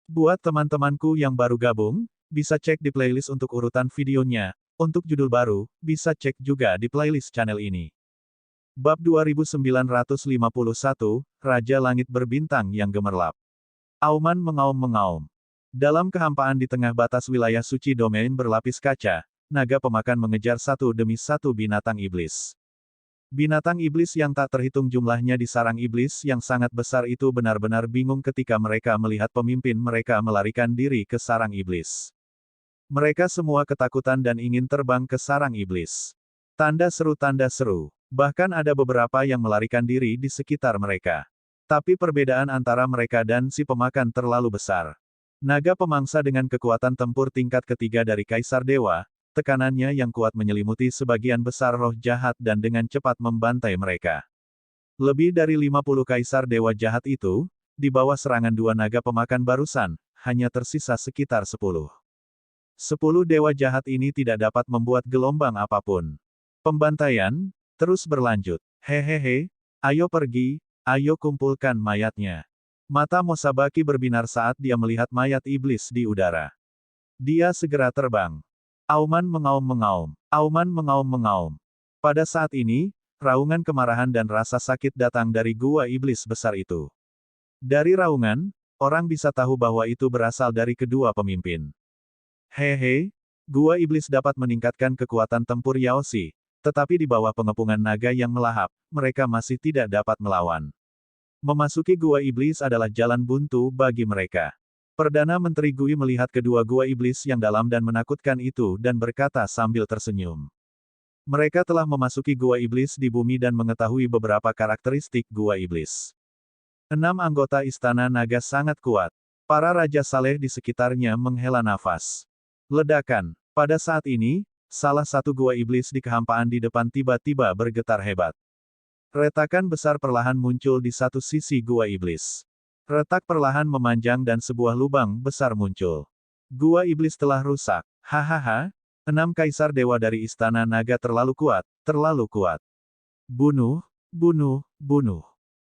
Buat teman-temanku yang baru gabung, bisa cek di playlist untuk urutan videonya. Untuk judul baru, bisa cek juga di playlist channel ini. Bab 2951, Raja Langit Berbintang yang Gemerlap. Auman mengaum-mengaum. Dalam kehampaan di tengah batas wilayah suci domain berlapis kaca, naga pemakan mengejar satu demi satu binatang iblis. Binatang iblis yang tak terhitung jumlahnya di sarang iblis yang sangat besar itu benar-benar bingung ketika mereka melihat pemimpin mereka melarikan diri ke sarang iblis. Mereka semua ketakutan dan ingin terbang ke sarang iblis. Tanda seru, tanda seru. Bahkan ada beberapa yang melarikan diri di sekitar mereka. Tapi perbedaan antara mereka dan si pemakan terlalu besar. Naga pemangsa dengan kekuatan tempur tingkat ketiga dari Kaisar Dewa, tekanannya yang kuat menyelimuti sebagian besar roh jahat dan dengan cepat membantai mereka. Lebih dari 50 Kaisar Dewa jahat itu, di bawah serangan dua naga pemakan barusan, hanya tersisa sekitar 10. 10 dewa jahat ini tidak dapat membuat gelombang apapun. Pembantaian terus berlanjut. Hehehe, ayo pergi, ayo kumpulkan mayatnya. Mata Mosabaki berbinar saat dia melihat mayat iblis di udara. Dia segera terbang. Auman mengaum-mengaum. Auman mengaum-mengaum. Pada saat ini, raungan kemarahan dan rasa sakit datang dari gua iblis besar itu. Dari raungan, orang bisa tahu bahwa itu berasal dari kedua pemimpin. Hehe, gua iblis dapat meningkatkan kekuatan tempur Yaoshi, tetapi di bawah pengepungan naga yang melahap, mereka masih tidak dapat melawan. Memasuki gua iblis adalah jalan buntu bagi mereka. Perdana Menteri Gui melihat kedua gua iblis yang dalam dan menakutkan itu dan berkata sambil tersenyum. Mereka telah memasuki gua iblis di bumi dan mengetahui beberapa karakteristik gua iblis. 6 anggota Istana Naga sangat kuat. Para Raja Saleh di sekitarnya menghela nafas. Ledakan. Pada saat ini, salah satu gua iblis di kehampaan di depan tiba-tiba bergetar hebat. Retakan besar perlahan muncul di satu sisi gua iblis. Retak perlahan memanjang dan sebuah lubang besar muncul. Gua iblis telah rusak. Hahaha, 6 Kaisar Dewa dari Istana Naga terlalu kuat, terlalu kuat. Bunuh, bunuh, bunuh.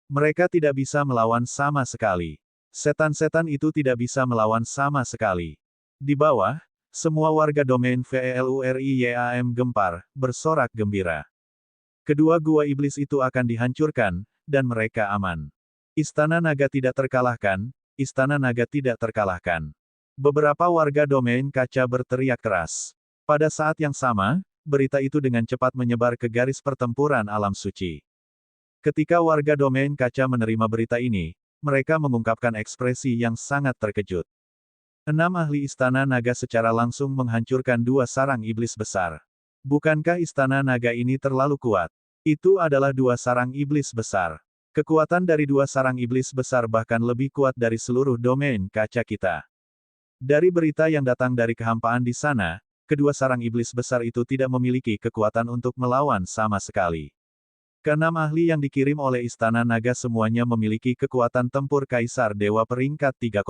Mereka tidak bisa melawan sama sekali. Setan-setan itu tidak bisa melawan sama sekali. Di bawah, semua warga domain VELURIYAM gempar, bersorak gembira. Kedua gua iblis itu akan dihancurkan, dan mereka aman. Istana Naga tidak terkalahkan, Istana Naga tidak terkalahkan. Beberapa warga domain kaca berteriak keras. Pada saat yang sama, berita itu dengan cepat menyebar ke garis pertempuran alam suci. Ketika warga domain kaca menerima berita ini, mereka mengungkapkan ekspresi yang sangat terkejut. 6 ahli Istana Naga secara langsung menghancurkan dua sarang iblis besar. Bukankah Istana Naga ini terlalu kuat? Itu adalah dua sarang iblis besar. Kekuatan dari dua sarang iblis besar bahkan lebih kuat dari seluruh domain kaca kita. Dari berita yang datang dari kehampaan di sana, kedua sarang iblis besar itu tidak memiliki kekuatan untuk melawan sama sekali. Keenam ahli yang dikirim oleh Istana Naga semuanya memiliki kekuatan tempur Kaisar Dewa peringkat 30.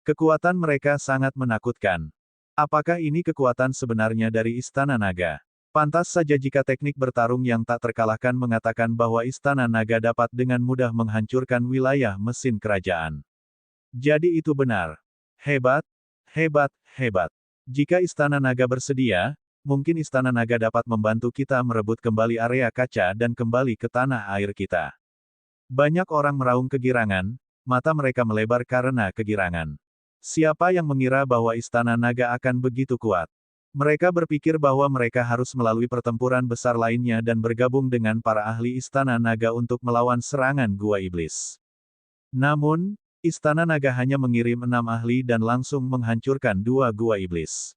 Kekuatan mereka sangat menakutkan. Apakah ini kekuatan sebenarnya dari Istana Naga? Pantas saja jika teknik bertarung yang tak terkalahkan mengatakan bahwa Istana Naga dapat dengan mudah menghancurkan wilayah mesin kerajaan. Jadi itu benar. Hebat, hebat, hebat. Jika Istana Naga bersedia, mungkin Istana Naga dapat membantu kita merebut kembali area kaca dan kembali ke tanah air kita. Banyak orang meraung kegirangan, mata mereka melebar karena kegirangan. Siapa yang mengira bahwa Istana Naga akan begitu kuat? Mereka berpikir bahwa mereka harus melalui pertempuran besar lainnya dan bergabung dengan para ahli Istana Naga untuk melawan serangan gua iblis. Namun, Istana Naga hanya mengirim 6 ahli dan langsung menghancurkan dua gua iblis.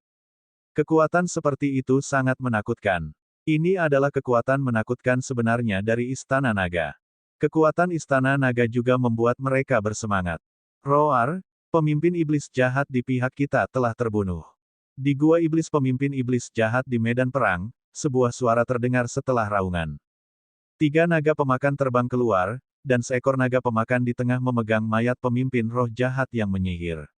Kekuatan seperti itu sangat menakutkan. Ini adalah kekuatan menakutkan sebenarnya dari Istana Naga. Kekuatan Istana Naga juga membuat mereka bersemangat. Roar, pemimpin iblis jahat di pihak kita telah terbunuh. Di gua iblis pemimpin iblis jahat di medan perang, sebuah suara terdengar setelah raungan. 3 naga pemakan terbang keluar, dan seekor naga pemakan di tengah memegang mayat pemimpin roh jahat yang menyihir.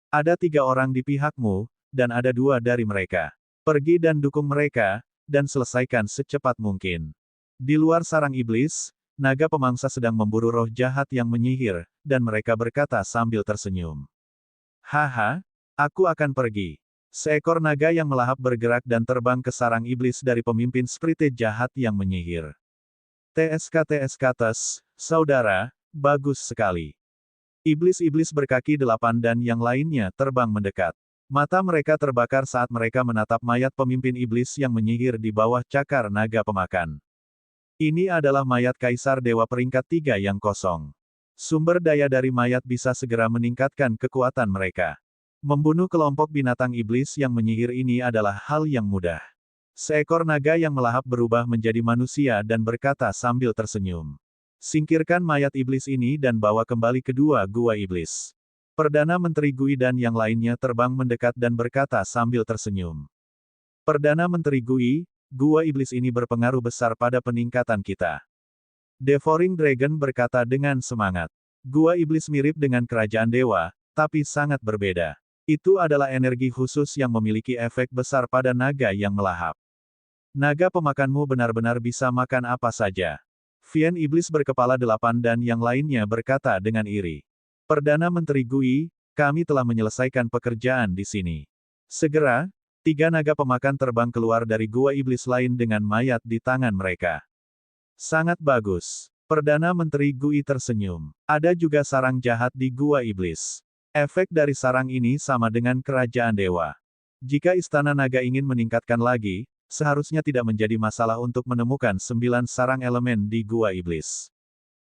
Ada 3 orang di pihakmu, dan ada 2 dari mereka. Pergi dan dukung mereka, dan selesaikan secepat mungkin. Di luar sarang iblis, naga pemangsa sedang memburu roh jahat yang menyihir, dan mereka berkata sambil tersenyum. Haha, aku akan pergi. Seekor naga yang melahap bergerak dan terbang ke sarang iblis dari pemimpin sprite jahat yang menyihir. TSK saudara, bagus sekali. Iblis-iblis berkaki 8 dan yang lainnya terbang mendekat. Mata mereka terbakar saat mereka menatap mayat pemimpin iblis yang menyihir di bawah cakar naga pemakan. Ini adalah mayat Kaisar Dewa peringkat 3 yang kosong. Sumber daya dari mayat bisa segera meningkatkan kekuatan mereka. Membunuh kelompok binatang iblis yang menyihir ini adalah hal yang mudah. Seekor naga yang melahap berubah menjadi manusia dan berkata sambil tersenyum. Singkirkan mayat iblis ini dan bawa kembali kedua gua iblis. Perdana Menteri Gui dan yang lainnya terbang mendekat dan berkata sambil tersenyum. Perdana Menteri Gui, gua iblis ini berpengaruh besar pada peningkatan kita. Devouring Dragon berkata dengan semangat. Gua iblis mirip dengan kerajaan dewa, tapi sangat berbeda. Itu adalah energi khusus yang memiliki efek besar pada naga yang melahap. Naga pemakanmu benar-benar bisa makan apa saja. Vien iblis berkepala 8 dan yang lainnya berkata dengan iri. Perdana Menteri Gui, kami telah menyelesaikan pekerjaan di sini. Segera, 3 naga pemakan terbang keluar dari gua iblis lain dengan mayat di tangan mereka. Sangat bagus. Perdana Menteri Gui tersenyum. Ada juga sarang jahat di gua iblis. Efek dari sarang ini sama dengan kerajaan dewa. Jika Istana Naga ingin meningkatkan lagi, seharusnya tidak menjadi masalah untuk menemukan 9 sarang elemen di gua iblis.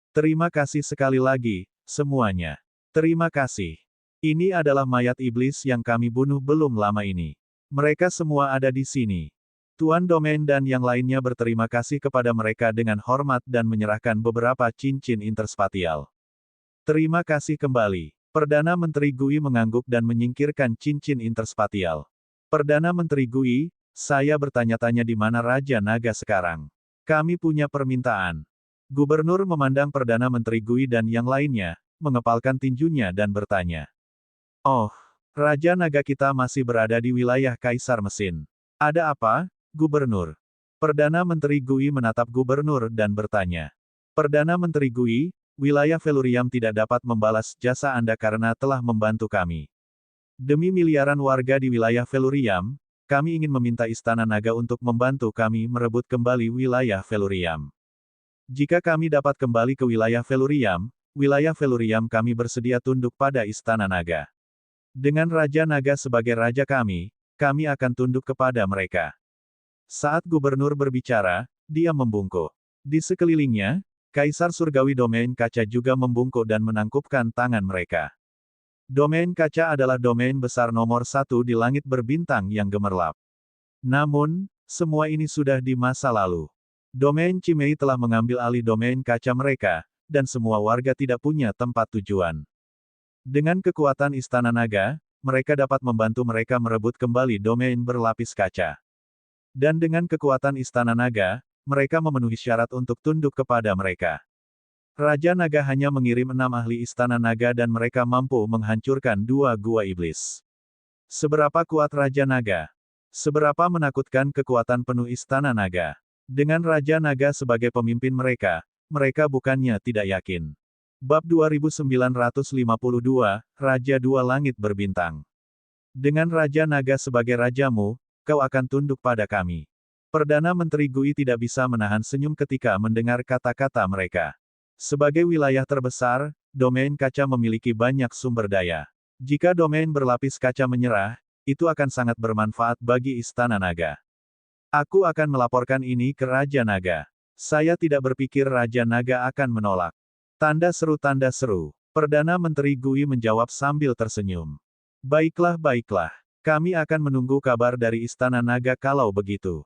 Terima kasih sekali lagi, semuanya. Terima kasih. Ini adalah mayat iblis yang kami bunuh belum lama ini. Mereka semua ada di sini. Tuan Domain dan yang lainnya berterima kasih kepada mereka dengan hormat dan menyerahkan beberapa cincin interspatial. Terima kasih kembali. Perdana Menteri Gui mengangguk dan menyingkirkan cincin interspatial. Perdana Menteri Gui, saya bertanya-tanya di mana Raja Naga sekarang. Kami punya permintaan. Gubernur memandang Perdana Menteri Gui dan yang lainnya, mengepalkan tinjunya dan bertanya. Oh, Raja Naga kita masih berada di wilayah Kaisar Mesin. Ada apa, Gubernur? Perdana Menteri Gui menatap Gubernur dan bertanya. Perdana Menteri Gui, wilayah Velurium tidak dapat membalas jasa Anda karena telah membantu kami. Demi miliaran warga di wilayah Velurium, kami ingin meminta Istana Naga untuk membantu kami merebut kembali wilayah Velurium. Jika kami dapat kembali ke wilayah Velurium kami bersedia tunduk pada Istana Naga. Dengan Raja Naga sebagai raja kami akan tunduk kepada mereka. Saat Gubernur berbicara, dia membungkuk. Di sekelilingnya, Kaisar Surgawi Domain Kaca juga membungkuk dan menangkupkan tangan mereka. Domain Kaca adalah domain besar nomor 1 di langit berbintang yang gemerlap. Namun, semua ini sudah di masa lalu. Domain Cimei telah mengambil alih domain kaca mereka, dan semua warga tidak punya tempat tujuan. Dengan kekuatan Istana Naga, mereka dapat membantu mereka merebut kembali domain berlapis kaca. Dan dengan kekuatan Istana Naga, mereka memenuhi syarat untuk tunduk kepada mereka. Raja Naga hanya mengirim 6 ahli Istana Naga dan mereka mampu menghancurkan 2 gua iblis. Seberapa kuat Raja Naga? Seberapa menakutkan kekuatan penuh Istana Naga? Dengan Raja Naga sebagai pemimpin mereka bukannya tidak yakin. Bab 2952, Raja Dua Langit Berbintang. Dengan Raja Naga sebagai rajamu, kau akan tunduk pada kami. Perdana Menteri Gui tidak bisa menahan senyum ketika mendengar kata-kata mereka. Sebagai wilayah terbesar, domain kaca memiliki banyak sumber daya. Jika domain berlapis kaca menyerah, itu akan sangat bermanfaat bagi Istana Naga. Aku akan melaporkan ini ke Raja Naga. Saya tidak berpikir Raja Naga akan menolak. Tanda seru tanda seru. Perdana Menteri Gui menjawab sambil tersenyum. Baiklah baiklah. Kami akan menunggu kabar dari Istana Naga kalau begitu.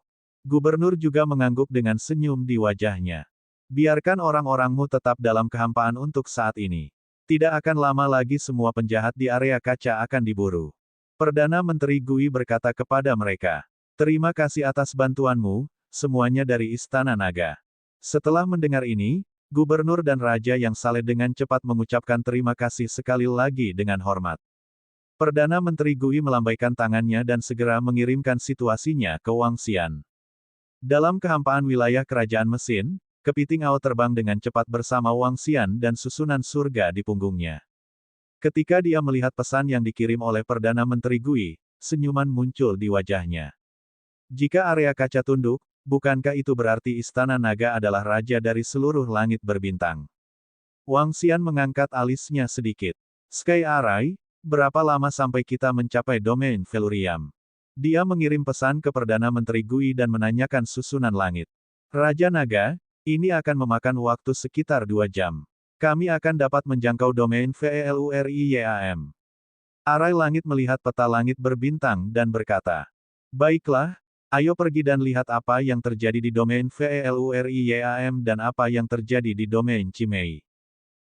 Gubernur juga mengangguk dengan senyum di wajahnya. Biarkan orang-orangmu tetap dalam kehampaan untuk saat ini. Tidak akan lama lagi semua penjahat di area kaca akan diburu. Perdana Menteri Gui berkata kepada mereka. Terima kasih atas bantuanmu, semuanya dari Istana Naga. Setelah mendengar ini, Gubernur dan Raja yang saleh dengan cepat mengucapkan terima kasih sekali lagi dengan hormat. Perdana Menteri Gui melambaikan tangannya dan segera mengirimkan situasinya ke Wang Xian. Dalam kehampaan wilayah kerajaan Mesin, kepiting Ao terbang dengan cepat bersama Wang Xian dan susunan surga di punggungnya. Ketika dia melihat pesan yang dikirim oleh Perdana Menteri Gui, senyuman muncul di wajahnya. Jika area kaca tunduk, bukankah itu berarti Istana Naga adalah raja dari seluruh langit berbintang? Wang Xian mengangkat alisnya sedikit. Sky Array, berapa lama sampai kita mencapai domain Velurium? Dia mengirim pesan ke Perdana Menteri Gui dan menanyakan susunan langit. Raja Naga, ini akan memakan waktu sekitar 2 jam. Kami akan dapat menjangkau domain Velurium. Arai langit melihat peta langit berbintang dan berkata, "Baiklah, ayo pergi dan lihat apa yang terjadi di domain Velurium dan apa yang terjadi di domain Cimei."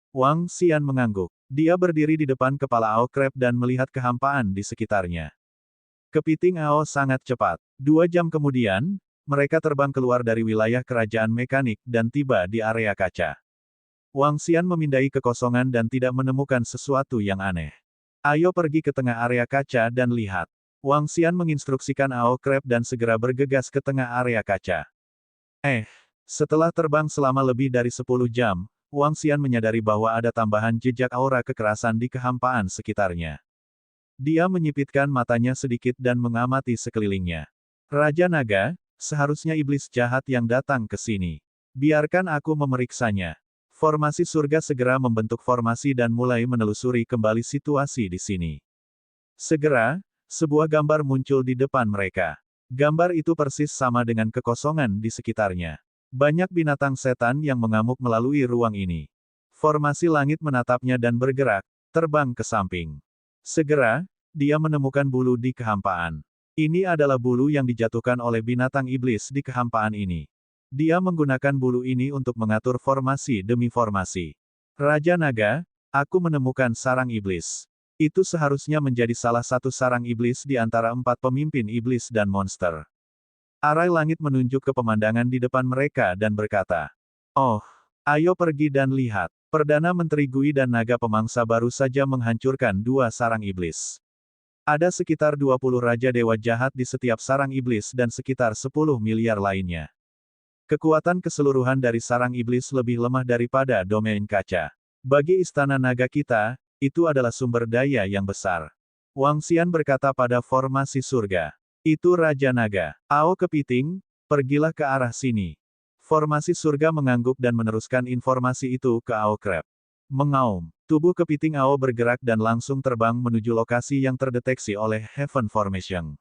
Wang Xian mengangguk. Dia berdiri di depan kepala Ao Crab dan melihat kehampaan di sekitarnya. Kepiting Ao sangat cepat. 2 jam kemudian, mereka terbang keluar dari wilayah kerajaan mekanik dan tiba di area kaca. Wang Xian memindai kekosongan dan tidak menemukan sesuatu yang aneh. Ayo pergi ke tengah area kaca dan lihat. Wang Xian menginstruksikan Ao Crab dan segera bergegas ke tengah area kaca. Setelah terbang selama lebih dari 10 jam, Wang Xian menyadari bahwa ada tambahan jejak aura kekerasan di kehampaan sekitarnya. Dia menyipitkan matanya sedikit dan mengamati sekelilingnya. Raja Naga, seharusnya iblis jahat yang datang ke sini. Biarkan aku memeriksanya. Formasi surga segera membentuk formasi dan mulai menelusuri kembali situasi di sini. Segera, sebuah gambar muncul di depan mereka. Gambar itu persis sama dengan kekosongan di sekitarnya. Banyak binatang setan yang mengamuk melalui ruang ini. Formasi langit menatapnya dan bergerak, terbang ke samping. Segera, dia menemukan bulu di kehampaan. Ini adalah bulu yang dijatuhkan oleh binatang iblis di kehampaan ini. Dia menggunakan bulu ini untuk mengatur formasi demi formasi. Raja Naga, aku menemukan sarang iblis. Itu seharusnya menjadi salah satu sarang iblis di antara 4 pemimpin iblis dan monster. Arai langit menunjuk ke pemandangan di depan mereka dan berkata, "Oh, ayo pergi dan lihat." Perdana Menteri Gui dan naga pemangsa baru saja menghancurkan 2 sarang iblis. Ada sekitar 20 raja dewa jahat di setiap sarang iblis dan sekitar 10 miliar lainnya. Kekuatan keseluruhan dari sarang iblis lebih lemah daripada domain kaca. Bagi Istana Naga kita, itu adalah sumber daya yang besar. Wang Xian berkata pada formasi surga. Itu Raja Naga. Ao Kepiting, pergilah ke arah sini. Formasi surga mengangguk dan meneruskan informasi itu ke Ao Crab. Mengaum. Tubuh kepiting Ao bergerak dan langsung terbang menuju lokasi yang terdeteksi oleh Heaven Formation.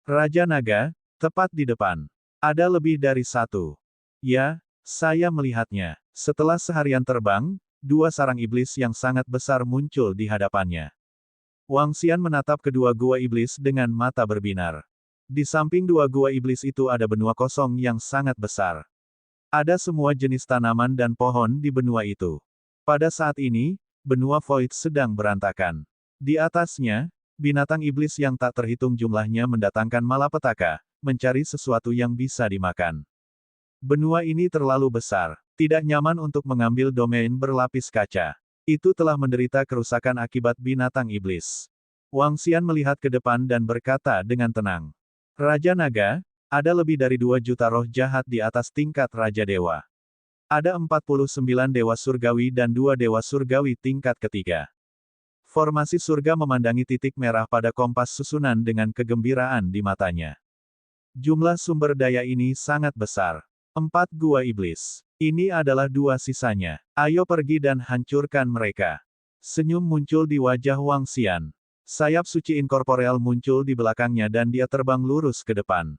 Raja Naga, tepat di depan. Ada lebih dari 1. Ya, saya melihatnya. Setelah seharian terbang, 2 sarang iblis yang sangat besar muncul di hadapannya. Wang Xian menatap kedua gua iblis dengan mata berbinar. Di samping 2 gua iblis itu ada benua kosong yang sangat besar. Ada semua jenis tanaman dan pohon di benua itu. Pada saat ini, benua Void sedang berantakan. Di atasnya, binatang iblis yang tak terhitung jumlahnya mendatangkan malapetaka, mencari sesuatu yang bisa dimakan. Benua ini terlalu besar, tidak nyaman untuk mengambil domain berlapis kaca. Itu telah menderita kerusakan akibat binatang iblis. Wang Xian melihat ke depan dan berkata dengan tenang. Raja Naga, ada lebih dari 2 juta roh jahat di atas tingkat Raja Dewa. Ada 49 dewa surgawi dan 2 dewa surgawi tingkat ketiga. Formasi surga memandangi titik merah pada kompas susunan dengan kegembiraan di matanya. Jumlah sumber daya ini sangat besar. 4 gua iblis. Ini adalah 2 sisanya. Ayo pergi dan hancurkan mereka. Senyum muncul di wajah Wang Xian. Sayap suci inkorporeal muncul di belakangnya dan dia terbang lurus ke depan.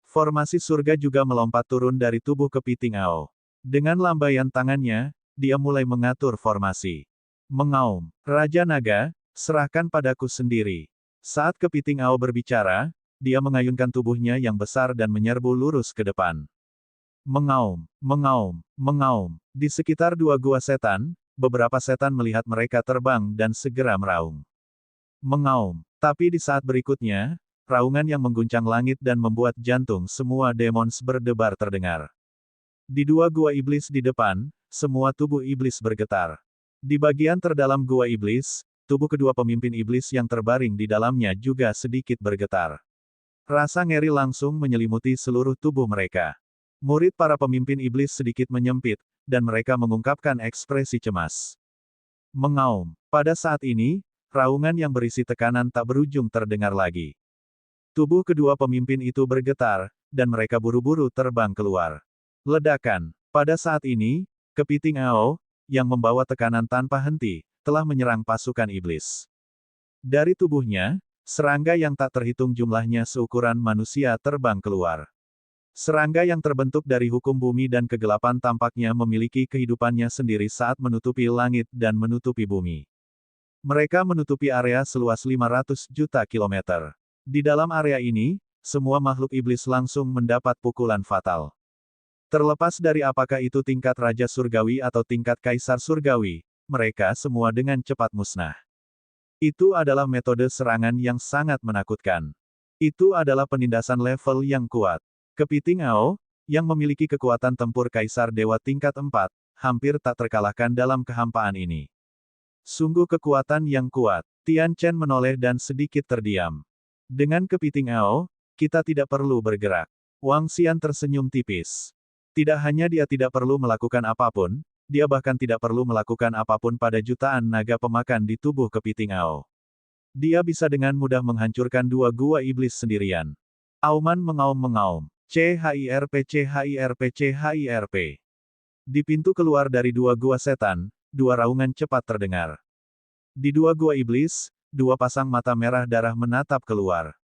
Formasi surga juga melompat turun dari tubuh kepiting Ao. Dengan lambaian tangannya, dia mulai mengatur formasi. Mengaum. Raja Naga, serahkan padaku sendiri. Saat kepiting Ao berbicara, dia mengayunkan tubuhnya yang besar dan menyerbu lurus ke depan. Mengaum, mengaum, mengaum. Di sekitar 2 gua setan, beberapa setan melihat mereka terbang dan segera meraung. Mengaum. Tapi di saat berikutnya, raungan yang mengguncang langit dan membuat jantung semua demons berdebar terdengar. Di 2 gua iblis di depan, semua tubuh iblis bergetar. Di bagian terdalam gua iblis, tubuh kedua pemimpin iblis yang terbaring di dalamnya juga sedikit bergetar. Rasa ngeri langsung menyelimuti seluruh tubuh mereka. Murid para pemimpin iblis sedikit menyempit, dan mereka mengungkapkan ekspresi cemas. Mengaum. Pada saat ini, raungan yang berisi tekanan tak berujung terdengar lagi. Tubuh kedua pemimpin itu bergetar, dan mereka buru-buru terbang keluar. Ledakan. Pada saat ini, kepiting Ao, yang membawa tekanan tanpa henti, telah menyerang pasukan iblis. Dari tubuhnya, serangga yang tak terhitung jumlahnya seukuran manusia terbang keluar. Serangga yang terbentuk dari hukum bumi dan kegelapan tampaknya memiliki kehidupannya sendiri saat menutupi langit dan menutupi bumi. Mereka menutupi area seluas 500 juta kilometer. Di dalam area ini, semua makhluk iblis langsung mendapat pukulan fatal. Terlepas dari apakah itu tingkat Raja Surgawi atau tingkat Kaisar Surgawi, mereka semua dengan cepat musnah. Itu adalah metode serangan yang sangat menakutkan. Itu adalah penindasan level yang kuat. Kepiting Ao, yang memiliki kekuatan tempur Kaisar Dewa tingkat 4, hampir tak terkalahkan dalam kehampaan ini. Sungguh kekuatan yang kuat. Tian Chen menoleh dan sedikit terdiam. Dengan kepiting Ao, kita tidak perlu bergerak. Wang Xian tersenyum tipis. Tidak hanya dia tidak perlu melakukan apapun, dia bahkan tidak perlu melakukan apapun pada jutaan naga pemakan di tubuh kepiting Ao. Dia bisa dengan mudah menghancurkan 2 gua iblis sendirian. Auman mengaum-mengaum. CHIRP CHIRP CHIRP. Di pintu keluar dari 2 gua setan, 2 raungan cepat terdengar. Di 2 gua iblis, 2 pasang mata merah darah menatap keluar.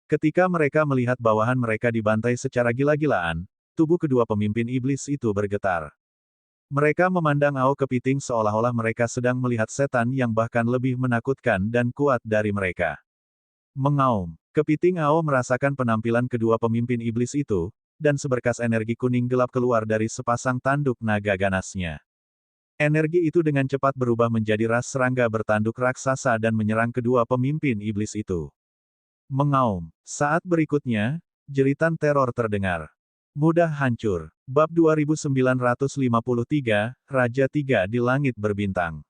Ketika mereka melihat bawahan mereka dibantai secara gila-gilaan, tubuh kedua pemimpin iblis itu bergetar. Mereka memandang Ao kepiting seolah-olah mereka sedang melihat setan yang bahkan lebih menakutkan dan kuat dari mereka. Mengaum. Kepiting Ao merasakan penampilan kedua pemimpin iblis itu, dan seberkas energi kuning gelap keluar dari sepasang tanduk naga ganasnya. Energi itu dengan cepat berubah menjadi ras serangga bertanduk raksasa dan menyerang kedua pemimpin iblis itu. Mengaum. Saat berikutnya, jeritan teror terdengar. Mudah hancur. Bab 2953, Raja 3 di Langit Berbintang.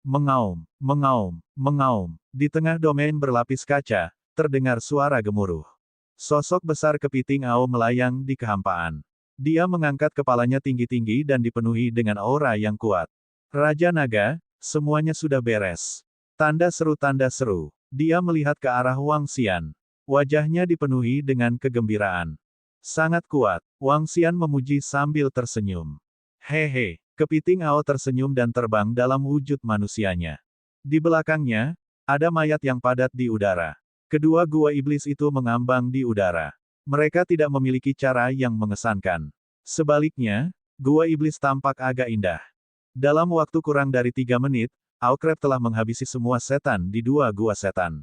Mengaum, mengaum, mengaum. Di tengah domain berlapis kaca, terdengar suara gemuruh. Sosok besar kepiting Ao melayang di kehampaan. Dia mengangkat kepalanya tinggi-tinggi dan dipenuhi dengan aura yang kuat. Raja Naga, semuanya sudah beres. Tanda seru. Dia melihat ke arah Wang Xian. Wajahnya dipenuhi dengan kegembiraan. Sangat kuat. Wang Xian memuji sambil tersenyum. Hehe, kepiting Ao tersenyum dan terbang dalam wujud manusianya. Di belakangnya, ada mayat yang padat di udara. Kedua gua iblis itu mengambang di udara. Mereka tidak memiliki cara yang mengesankan. Sebaliknya, gua iblis tampak agak indah. Dalam waktu kurang dari 3 menit, Ao Crab telah menghabisi semua setan di 2 gua setan.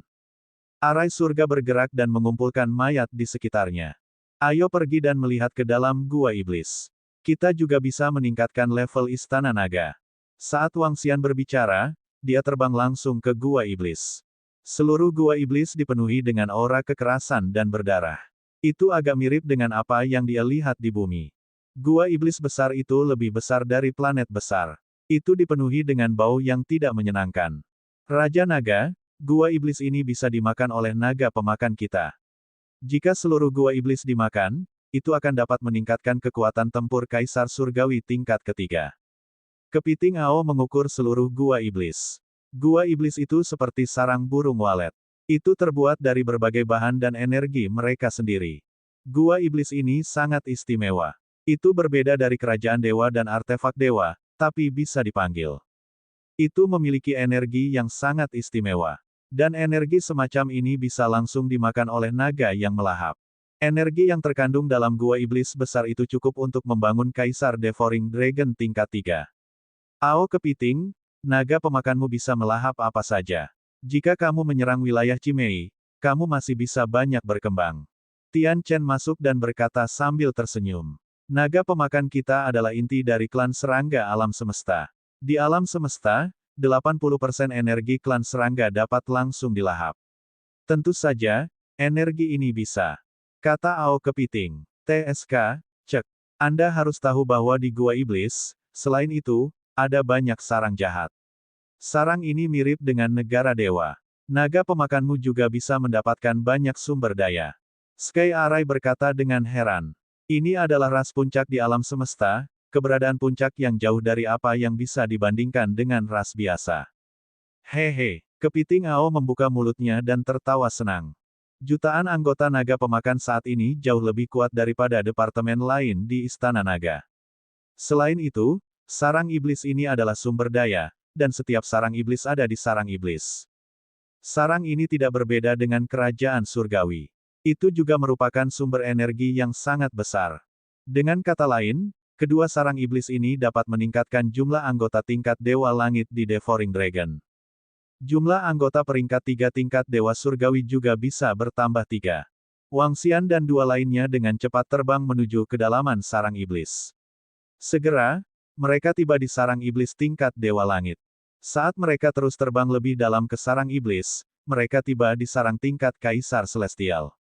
Arai surga bergerak dan mengumpulkan mayat di sekitarnya. Ayo pergi dan melihat ke dalam gua iblis. Kita juga bisa meningkatkan level istana naga. Saat Wang Xian berbicara, dia terbang langsung ke gua iblis. Seluruh gua iblis dipenuhi dengan aura kekerasan dan berdarah. Itu agak mirip dengan apa yang dia lihat di bumi. Gua iblis besar itu lebih besar dari planet besar. Itu dipenuhi dengan bau yang tidak menyenangkan. Raja Naga, gua iblis ini bisa dimakan oleh naga pemakan kita. Jika seluruh gua iblis dimakan, itu akan dapat meningkatkan kekuatan tempur Kaisar Surgawi tingkat ketiga. Kepiting Ao mengukur seluruh gua iblis. Gua iblis itu seperti sarang burung walet. Itu terbuat dari berbagai bahan dan energi mereka sendiri. Gua iblis ini sangat istimewa. Itu berbeda dari kerajaan dewa dan artefak dewa, tapi bisa dipanggil. Itu memiliki energi yang sangat istimewa. Dan energi semacam ini bisa langsung dimakan oleh naga yang melahap. Energi yang terkandung dalam gua iblis besar itu cukup untuk membangun Kaisar Devouring Dragon tingkat 3. Ao kepiting, naga pemakanmu bisa melahap apa saja. Jika kamu menyerang wilayah Cimei, kamu masih bisa banyak berkembang. Tian Chen masuk dan berkata sambil tersenyum. Naga pemakan kita adalah inti dari klan serangga alam semesta. Di alam semesta, 80% energi klan serangga dapat langsung dilahap. Tentu saja, energi ini bisa. Kata Ao kepiting. TSK, cek. Anda harus tahu bahwa di gua iblis, selain itu, ada banyak sarang jahat. Sarang ini mirip dengan negara dewa. Naga pemakanmu juga bisa mendapatkan banyak sumber daya. Sky Arai berkata dengan heran. Ini adalah ras puncak di alam semesta, keberadaan puncak yang jauh dari apa yang bisa dibandingkan dengan ras biasa. Hehe, kepiting Ao membuka mulutnya dan tertawa senang. Jutaan anggota naga pemakan saat ini jauh lebih kuat daripada departemen lain di Istana Naga. Selain itu, sarang iblis ini adalah sumber daya, dan setiap sarang iblis ada di sarang iblis. Sarang ini tidak berbeda dengan kerajaan surgawi. Itu juga merupakan sumber energi yang sangat besar. Dengan kata lain, kedua sarang iblis ini dapat meningkatkan jumlah anggota tingkat Dewa Langit di Devouring Dragon. Jumlah anggota peringkat 3 tingkat Dewa Surgawi juga bisa bertambah 3. Wang Xian dan dua lainnya dengan cepat terbang menuju kedalaman sarang iblis. Segera, mereka tiba di sarang iblis tingkat Dewa Langit. Saat mereka terus terbang lebih dalam ke sarang iblis, mereka tiba di sarang tingkat Kaisar Celestial.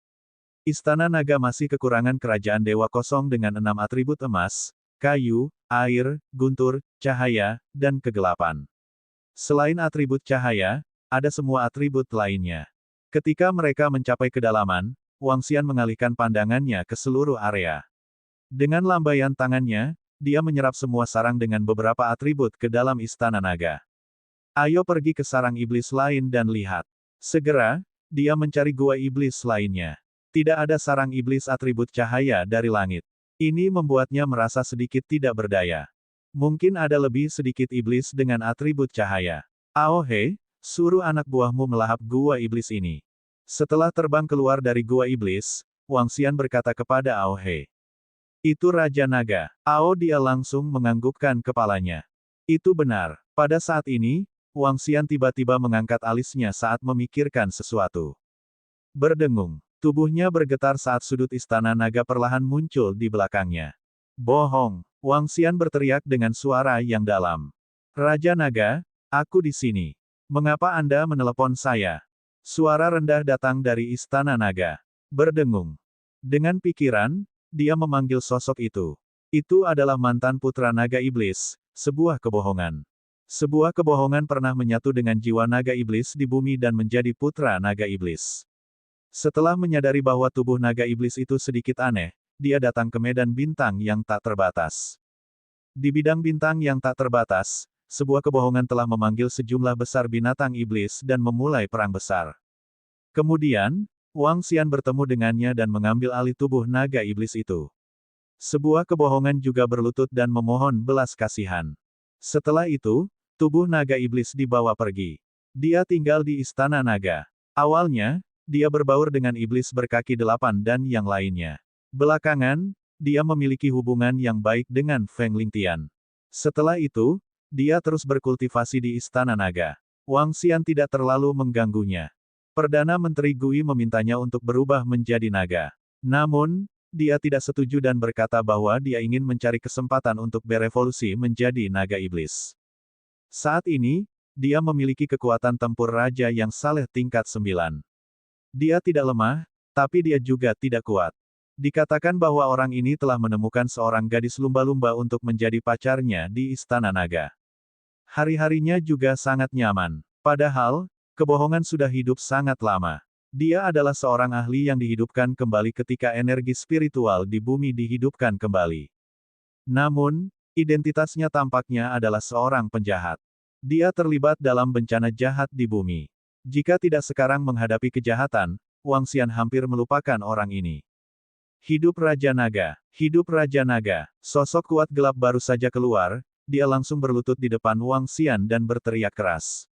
Istana Naga masih kekurangan kerajaan Dewa Kosong dengan 6 atribut emas, kayu, air, guntur, cahaya, dan kegelapan. Selain atribut cahaya, ada semua atribut lainnya. Ketika mereka mencapai kedalaman, Wang Xian mengalihkan pandangannya ke seluruh area. Dengan lambaian tangannya, dia menyerap semua sarang dengan beberapa atribut ke dalam Istana Naga. Ayo pergi ke sarang iblis lain dan lihat. Segera, dia mencari gua iblis lainnya. Tidak ada sarang iblis atribut cahaya dari langit. Ini membuatnya merasa sedikit tidak berdaya. Mungkin ada lebih sedikit iblis dengan atribut cahaya. Ao He, suruh anak buahmu melahap gua iblis ini. Setelah terbang keluar dari gua iblis, Wang Xian berkata kepada Ao He. Itu Raja Naga. Ao dia langsung menganggukkan kepalanya. Itu benar. Pada saat ini, Wang Xian tiba-tiba mengangkat alisnya saat memikirkan sesuatu. Berdengung. Tubuhnya bergetar saat sudut Istana Naga perlahan muncul di belakangnya. Bohong. Wang Xian berteriak dengan suara yang dalam. Raja Naga, aku di sini. Mengapa Anda menelepon saya? Suara rendah datang dari Istana Naga. Berdengung. Dengan pikiran, dia memanggil sosok itu. Itu adalah mantan putra naga iblis, sebuah kebohongan. Sebuah kebohongan pernah menyatu dengan jiwa naga iblis di bumi dan menjadi putra naga iblis. Setelah menyadari bahwa tubuh naga iblis itu sedikit aneh, dia datang ke medan bintang yang tak terbatas. Di bidang bintang yang tak terbatas, sebuah kebohongan telah memanggil sejumlah besar binatang iblis dan memulai perang besar. Kemudian, Wang Xian bertemu dengannya dan mengambil alih tubuh naga iblis itu. Sebuah kebohongan juga berlutut dan memohon belas kasihan. Setelah itu, tubuh naga iblis dibawa pergi. Dia tinggal di Istana Naga. Awalnya, dia berbaur dengan iblis berkaki 8 dan yang lainnya. Belakangan, dia memiliki hubungan yang baik dengan Feng Lingtian. Setelah itu, dia terus berkultivasi di Istana Naga. Wang Xian tidak terlalu mengganggunya. Perdana Menteri Gui memintanya untuk berubah menjadi naga. Namun, dia tidak setuju dan berkata bahwa dia ingin mencari kesempatan untuk berevolusi menjadi naga iblis. Saat ini, dia memiliki kekuatan tempur raja yang saleh tingkat 9. Dia tidak lemah, tapi dia juga tidak kuat. Dikatakan bahwa orang ini telah menemukan seorang gadis lumba-lumba untuk menjadi pacarnya di Istana Naga. Hari-harinya juga sangat nyaman. Padahal, kebohongan sudah hidup sangat lama. Dia adalah seorang ahli yang dihidupkan kembali ketika energi spiritual di bumi dihidupkan kembali. Namun, identitasnya tampaknya adalah seorang penjahat. Dia terlibat dalam bencana jahat di bumi. Jika tidak sekarang menghadapi kejahatan, Wang Xian hampir melupakan orang ini. Hidup Raja Naga! Hidup Raja Naga! Sosok kuat gelap baru saja keluar, dia langsung berlutut di depan Wang Xian dan berteriak keras.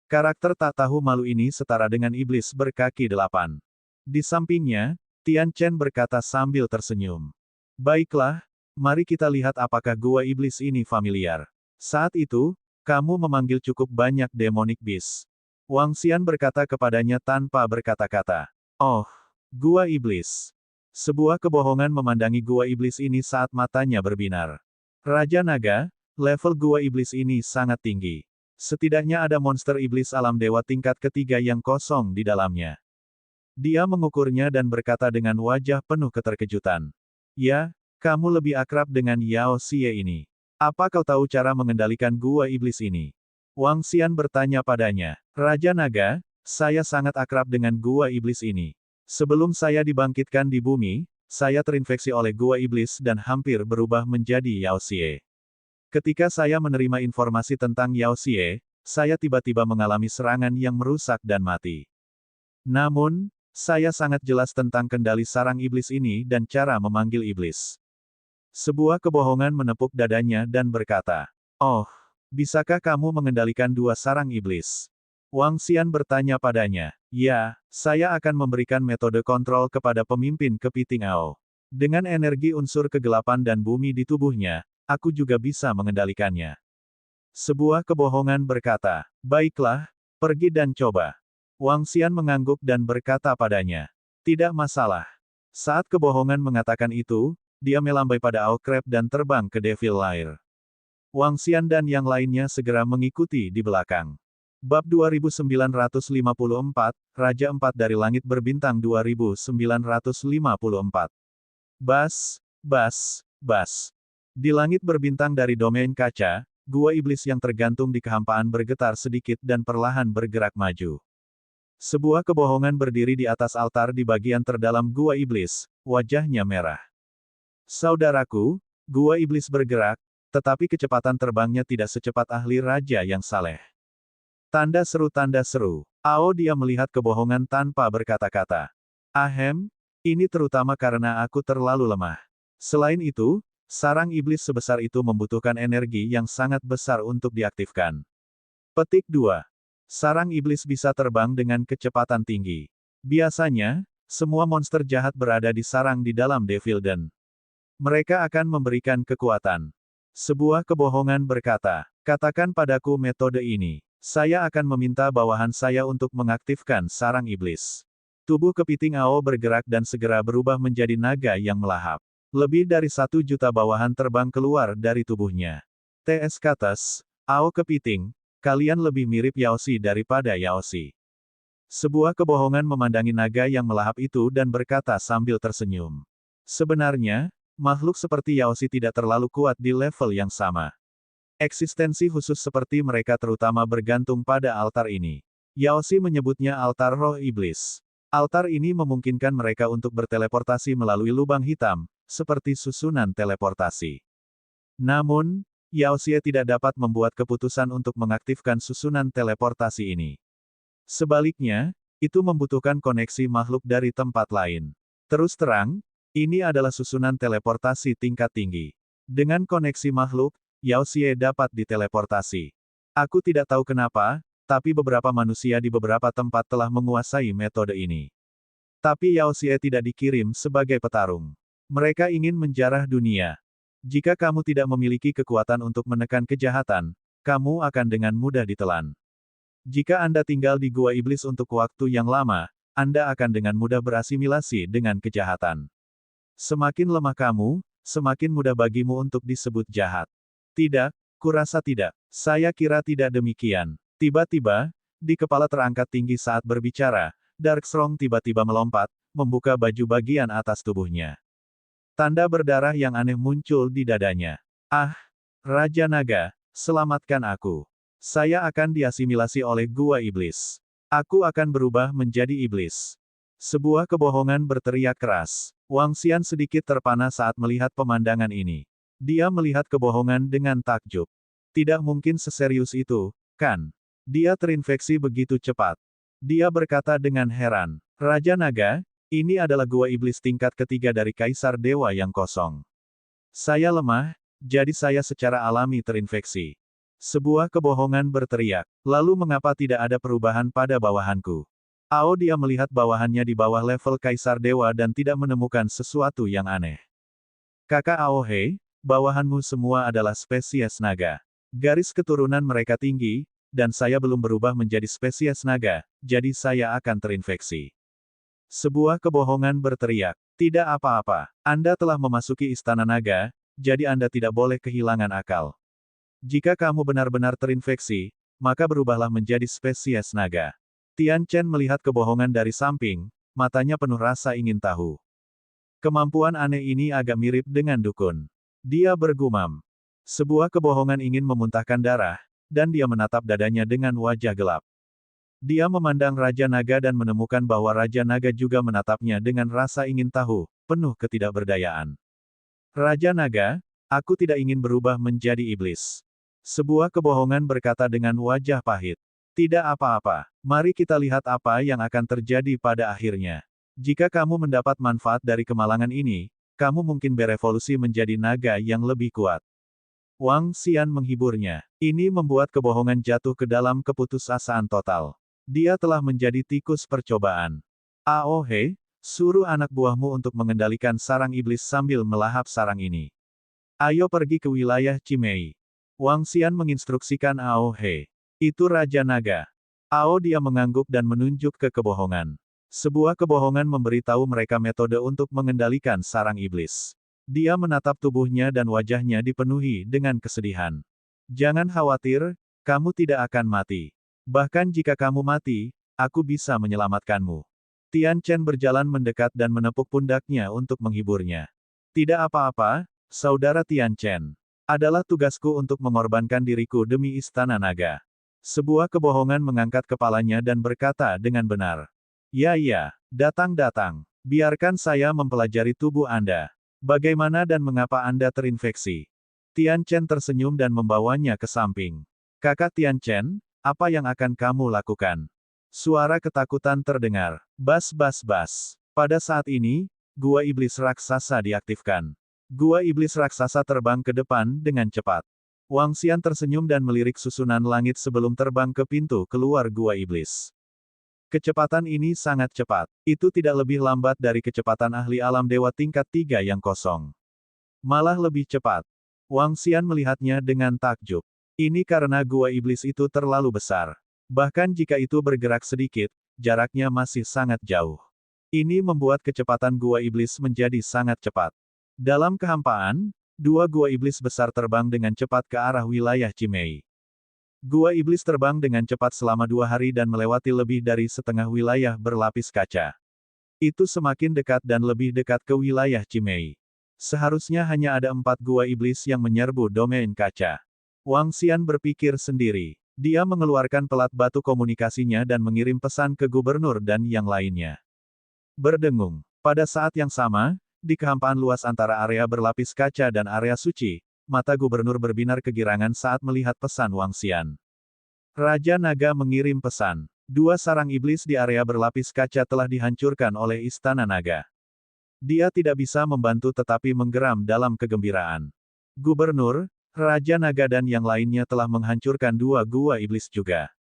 Karakter tak tahu malu ini setara dengan iblis berkaki 8. Di sampingnya, Tian Chen berkata sambil tersenyum. Baiklah, mari kita lihat apakah gua iblis ini familiar. Saat itu, kamu memanggil cukup banyak demonic beast. Wang Xian berkata kepadanya tanpa berkata-kata. Oh, gua iblis. Sebuah kebohongan memandangi gua iblis ini saat matanya berbinar. Raja Naga, level gua iblis ini sangat tinggi. Setidaknya ada monster iblis alam dewa tingkat ketiga yang kosong di dalamnya. Dia mengukurnya dan berkata dengan wajah penuh keterkejutan. Ya, kamu lebih akrab dengan Yao Xie ini. Apa kau tahu cara mengendalikan gua iblis ini? Wang Xian bertanya padanya. Raja Naga, saya sangat akrab dengan gua iblis ini. Sebelum saya dibangkitkan di bumi, saya terinfeksi oleh gua iblis dan hampir berubah menjadi Yao Xie. Ketika saya menerima informasi tentang Yao Xie, saya tiba-tiba mengalami serangan yang merusak dan mati. Namun, saya sangat jelas tentang kendali sarang iblis ini dan cara memanggil iblis. Sebuah kebohongan menepuk dadanya dan berkata, "Oh, bisakah kamu mengendalikan dua sarang iblis?" Wang Xian bertanya padanya. "Ya, saya akan memberikan metode kontrol kepada pemimpin kepiting Ao. Dengan energi unsur kegelapan dan bumi di tubuhnya, aku juga bisa mengendalikannya." Sebuah kebohongan berkata, "Baiklah, pergi dan coba." Wang Xian mengangguk dan berkata padanya, "Tidak masalah." Saat kebohongan mengatakan itu, dia melambai pada Ao Crab dan terbang ke Devil Lair. Wang Xian dan yang lainnya segera mengikuti di belakang. Bab 2954, Raja 4 dari Langit Berbintang 2954. Bas, bas, bas. Di langit berbintang dari domain kaca, gua iblis yang tergantung di kehampaan bergetar sedikit dan perlahan bergerak maju. Sebuah kebohongan berdiri di atas altar di bagian terdalam gua iblis, wajahnya merah. "Saudaraku, gua iblis bergerak, tetapi kecepatan terbangnya tidak secepat ahli raja yang saleh." Tanda seru tanda seru. Ao dia melihat kebohongan tanpa berkata-kata. "Ahem, ini terutama karena aku terlalu lemah. Selain itu, sarang iblis sebesar itu membutuhkan energi yang sangat besar untuk diaktifkan." Petik 2. Sarang iblis bisa terbang dengan kecepatan tinggi. Biasanya, semua monster jahat berada di sarang di dalam Devil Den. Mereka akan memberikan kekuatan. Sebuah kebohongan berkata, "Katakan padaku metode ini. Saya akan meminta bawahan saya untuk mengaktifkan sarang iblis." Tubuh kepiting Ao bergerak dan segera berubah menjadi naga yang melahap. Lebih dari 1 juta bawahan terbang keluar dari tubuhnya. TS Kates, Ao kepiting, kalian lebih mirip Yaoshi daripada Yaoshi. Sebuah kebohongan memandangi naga yang melahap itu dan berkata sambil tersenyum. Sebenarnya, makhluk seperti Yaoshi tidak terlalu kuat di level yang sama. Eksistensi khusus seperti mereka terutama bergantung pada altar ini. Yaoshi menyebutnya altar roh iblis. Altar ini memungkinkan mereka untuk berteleportasi melalui lubang hitam, seperti susunan teleportasi. Namun, Yaoshi tidak dapat membuat keputusan untuk mengaktifkan susunan teleportasi ini. Sebaliknya, itu membutuhkan koneksi makhluk dari tempat lain. Terus terang, ini adalah susunan teleportasi tingkat tinggi. Dengan koneksi makhluk, Yaoshi dapat diteleportasi. Aku tidak tahu kenapa, tapi beberapa manusia di beberapa tempat telah menguasai metode ini. Tapi Yaoshi tidak dikirim sebagai petarung. Mereka ingin menjarah dunia. Jika kamu tidak memiliki kekuatan untuk menekan kejahatan, kamu akan dengan mudah ditelan. Jika Anda tinggal di gua iblis untuk waktu yang lama, Anda akan dengan mudah berasimilasi dengan kejahatan. Semakin lemah kamu, semakin mudah bagimu untuk disebut jahat. Tidak, kurasa tidak. Saya kira tidak demikian. Tiba-tiba, di kepala terangkat tinggi saat berbicara, Darkstrong tiba-tiba melompat, membuka baju bagian atas tubuhnya. Tanda berdarah yang aneh muncul di dadanya. "Ah, Raja Naga, selamatkan aku. Saya akan diasimilasi oleh gua iblis. Aku akan berubah menjadi iblis." Sebuah kebohongan berteriak keras. Wang Xian sedikit terpana saat melihat pemandangan ini. Dia melihat kebohongan dengan takjub. Tidak mungkin seserius itu, kan? Dia terinfeksi begitu cepat. Dia berkata dengan heran, "Raja Naga, ini adalah gua iblis tingkat ketiga dari Kaisar Dewa yang kosong. Saya lemah, jadi saya secara alami terinfeksi." Sebuah kebohongan berteriak, "Lalu mengapa tidak ada perubahan pada bawahanku?" Ao dia melihat bawahannya di bawah level Kaisar Dewa dan tidak menemukan sesuatu yang aneh. "Kakak Ao Hei, bawahanmu semua adalah spesies naga. Garis keturunan mereka tinggi, dan saya belum berubah menjadi spesies naga, jadi saya akan terinfeksi." Sebuah kebohongan berteriak, "Tidak apa-apa. Anda telah memasuki istana naga, jadi Anda tidak boleh kehilangan akal. Jika kamu benar-benar terinfeksi, maka berubahlah menjadi spesies naga." Tian Chen melihat kebohongan dari samping, matanya penuh rasa ingin tahu. Kemampuan aneh ini agak mirip dengan dukun. Dia bergumam. Sebuah kebohongan ingin memuntahkan darah, dan dia menatap dadanya dengan wajah gelap. Dia memandang Raja Naga dan menemukan bahwa Raja Naga juga menatapnya dengan rasa ingin tahu, penuh ketidakberdayaan. "Raja Naga, aku tidak ingin berubah menjadi iblis. Sebuah kebohongan berkata dengan wajah pahit. Tidak apa-apa, mari kita lihat apa yang akan terjadi pada akhirnya. Jika kamu mendapat manfaat dari kemalangan ini, kamu mungkin berevolusi menjadi naga yang lebih kuat. Wang Xian menghiburnya. Ini membuat kebohongan jatuh ke dalam keputusasaan total. Dia telah menjadi tikus percobaan. Aohe, suruh anak buahmu untuk mengendalikan sarang iblis sambil melahap sarang ini. Ayo pergi ke wilayah Cimei. Wang Xian menginstruksikan Aohe. Itu Raja Naga. Dia mengangguk dan menunjuk ke kebohongan. Sebuah kebohongan memberitahu mereka metode untuk mengendalikan sarang iblis. Dia menatap tubuhnya dan wajahnya dipenuhi dengan kesedihan. Jangan khawatir, kamu tidak akan mati. Bahkan jika kamu mati, aku bisa menyelamatkanmu. Tian Chen berjalan mendekat dan menepuk pundaknya untuk menghiburnya. Tidak apa-apa, saudara Tian Chen. Adalah tugasku untuk mengorbankan diriku demi Istana Naga. Sebuah kebohongan mengangkat kepalanya dan berkata dengan benar. Ya, datang. Biarkan saya mempelajari tubuh Anda. Bagaimana dan mengapa Anda terinfeksi? Tian Chen tersenyum dan membawanya ke samping. Kakak Tian Chen, apa yang akan kamu lakukan? Suara ketakutan terdengar. Bas. Pada saat ini, gua iblis raksasa diaktifkan. Gua iblis raksasa terbang ke depan dengan cepat. Wang Xian tersenyum dan melirik susunan langit sebelum terbang ke pintu keluar gua iblis. Kecepatan ini sangat cepat. Itu tidak lebih lambat dari kecepatan ahli alam dewa tingkat 3 yang kosong. Malah lebih cepat. Wang Xian melihatnya dengan takjub. Ini karena gua iblis itu terlalu besar. Bahkan jika itu bergerak sedikit, jaraknya masih sangat jauh. Ini membuat kecepatan gua iblis menjadi sangat cepat. Dalam kehampaan, dua gua iblis besar terbang dengan cepat ke arah wilayah Cimei. Gua iblis terbang dengan cepat selama 2 hari dan melewati lebih dari setengah wilayah berlapis kaca. Itu semakin dekat dan lebih dekat ke wilayah Cimei. Seharusnya hanya ada 4 gua iblis yang menyerbu domain kaca. Wang Xian berpikir sendiri. Dia mengeluarkan pelat batu komunikasinya dan mengirim pesan ke gubernur dan yang lainnya. Berdengung. Pada saat yang sama, di kehampaan luas antara area berlapis kaca dan area suci, mata gubernur berbinar kegirangan saat melihat pesan Wang Xian. Raja Naga mengirim pesan. 2 sarang iblis di area berlapis kaca telah dihancurkan oleh Istana Naga. Dia tidak bisa membantu tetapi menggeram dalam kegembiraan. Gubernur, Raja Naga dan yang lainnya telah menghancurkan 2 gua iblis juga.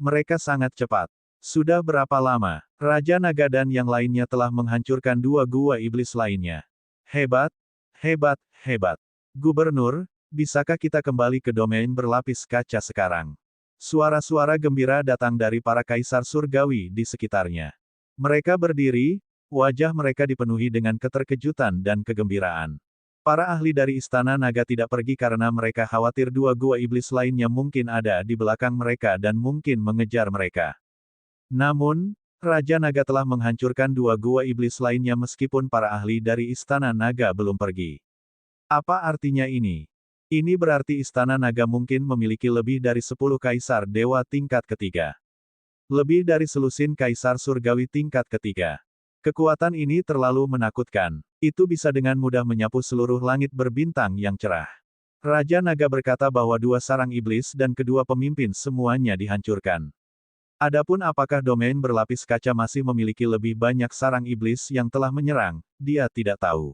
Mereka sangat cepat. Sudah berapa lama, Raja Naga dan yang lainnya telah menghancurkan 2 gua iblis lainnya. Hebat. Gubernur, bisakah kita kembali ke domain berlapis kaca sekarang? Suara-suara gembira datang dari para kaisar surgawi di sekitarnya. Mereka berdiri, wajah mereka dipenuhi dengan keterkejutan dan kegembiraan. Para ahli dari Istana Naga tidak pergi karena mereka khawatir 2 gua iblis lainnya mungkin ada di belakang mereka dan mungkin mengejar mereka. Namun, Raja Naga telah menghancurkan 2 gua iblis lainnya meskipun para ahli dari Istana Naga belum pergi. Apa artinya ini? Ini berarti Istana Naga mungkin memiliki lebih dari 10 kaisar dewa tingkat ketiga. Lebih dari selusin kaisar surgawi tingkat ketiga. Kekuatan ini terlalu menakutkan. Itu bisa dengan mudah menyapu seluruh langit berbintang yang cerah. Raja Naga berkata bahwa 2 sarang iblis dan kedua pemimpin semuanya dihancurkan. Adapun apakah domain berlapis kaca masih memiliki lebih banyak sarang iblis yang telah menyerang, dia tidak tahu.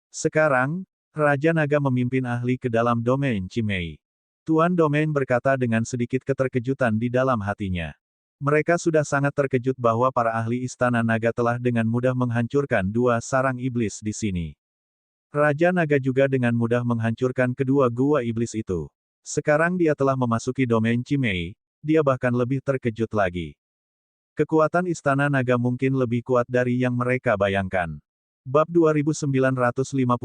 Sekarang, Raja Naga memimpin ahli ke dalam domain Cimei. Tuan domain berkata dengan sedikit keterkejutan di dalam hatinya. Mereka sudah sangat terkejut bahwa para ahli Istana Naga telah dengan mudah menghancurkan 2 sarang iblis di sini. Raja Naga juga dengan mudah menghancurkan kedua gua iblis itu. Sekarang dia telah memasuki domain Cimei. Dia bahkan lebih terkejut lagi. Kekuatan Istana Naga mungkin lebih kuat dari yang mereka bayangkan. Bab 2955,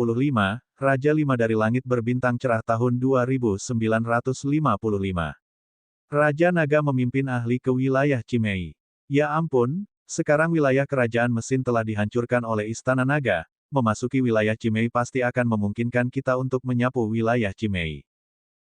Raja 5 dari Langit Berbintang Cerah tahun 2955. Raja Naga memimpin ahli ke wilayah Cimei. Ya ampun, sekarang wilayah kerajaan mesin telah dihancurkan oleh Istana Naga. Memasuki wilayah Cimei pasti akan memungkinkan kita untuk menyapu wilayah Cimei.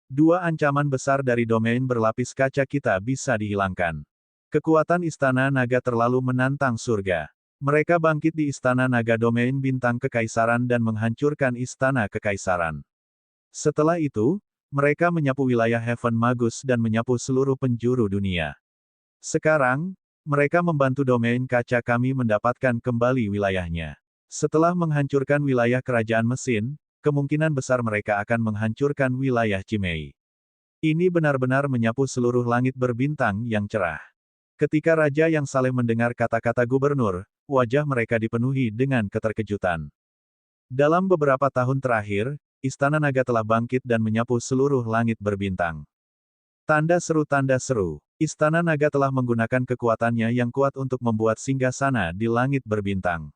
2 ancaman besar dari domain berlapis kaca kita bisa dihilangkan. Kekuatan Istana Naga terlalu menantang surga. Mereka bangkit di Istana Naga domain bintang kekaisaran dan menghancurkan Istana Kekaisaran. Setelah itu, Mereka menyapu wilayah Heaven Magus dan menyapu seluruh penjuru dunia. Sekarang, mereka membantu domain kaca kami mendapatkan kembali wilayahnya. Setelah menghancurkan wilayah kerajaan mesin, kemungkinan besar mereka akan menghancurkan wilayah Cimei. Ini benar-benar menyapu seluruh langit berbintang yang cerah. Ketika Raja yang Saleh mendengar kata-kata gubernur, wajah mereka dipenuhi dengan keterkejutan. Dalam beberapa tahun terakhir, Istana Naga telah bangkit dan menyapu seluruh langit berbintang. Tanda seru, Istana Naga telah menggunakan kekuatannya yang kuat untuk membuat singgasana di langit berbintang.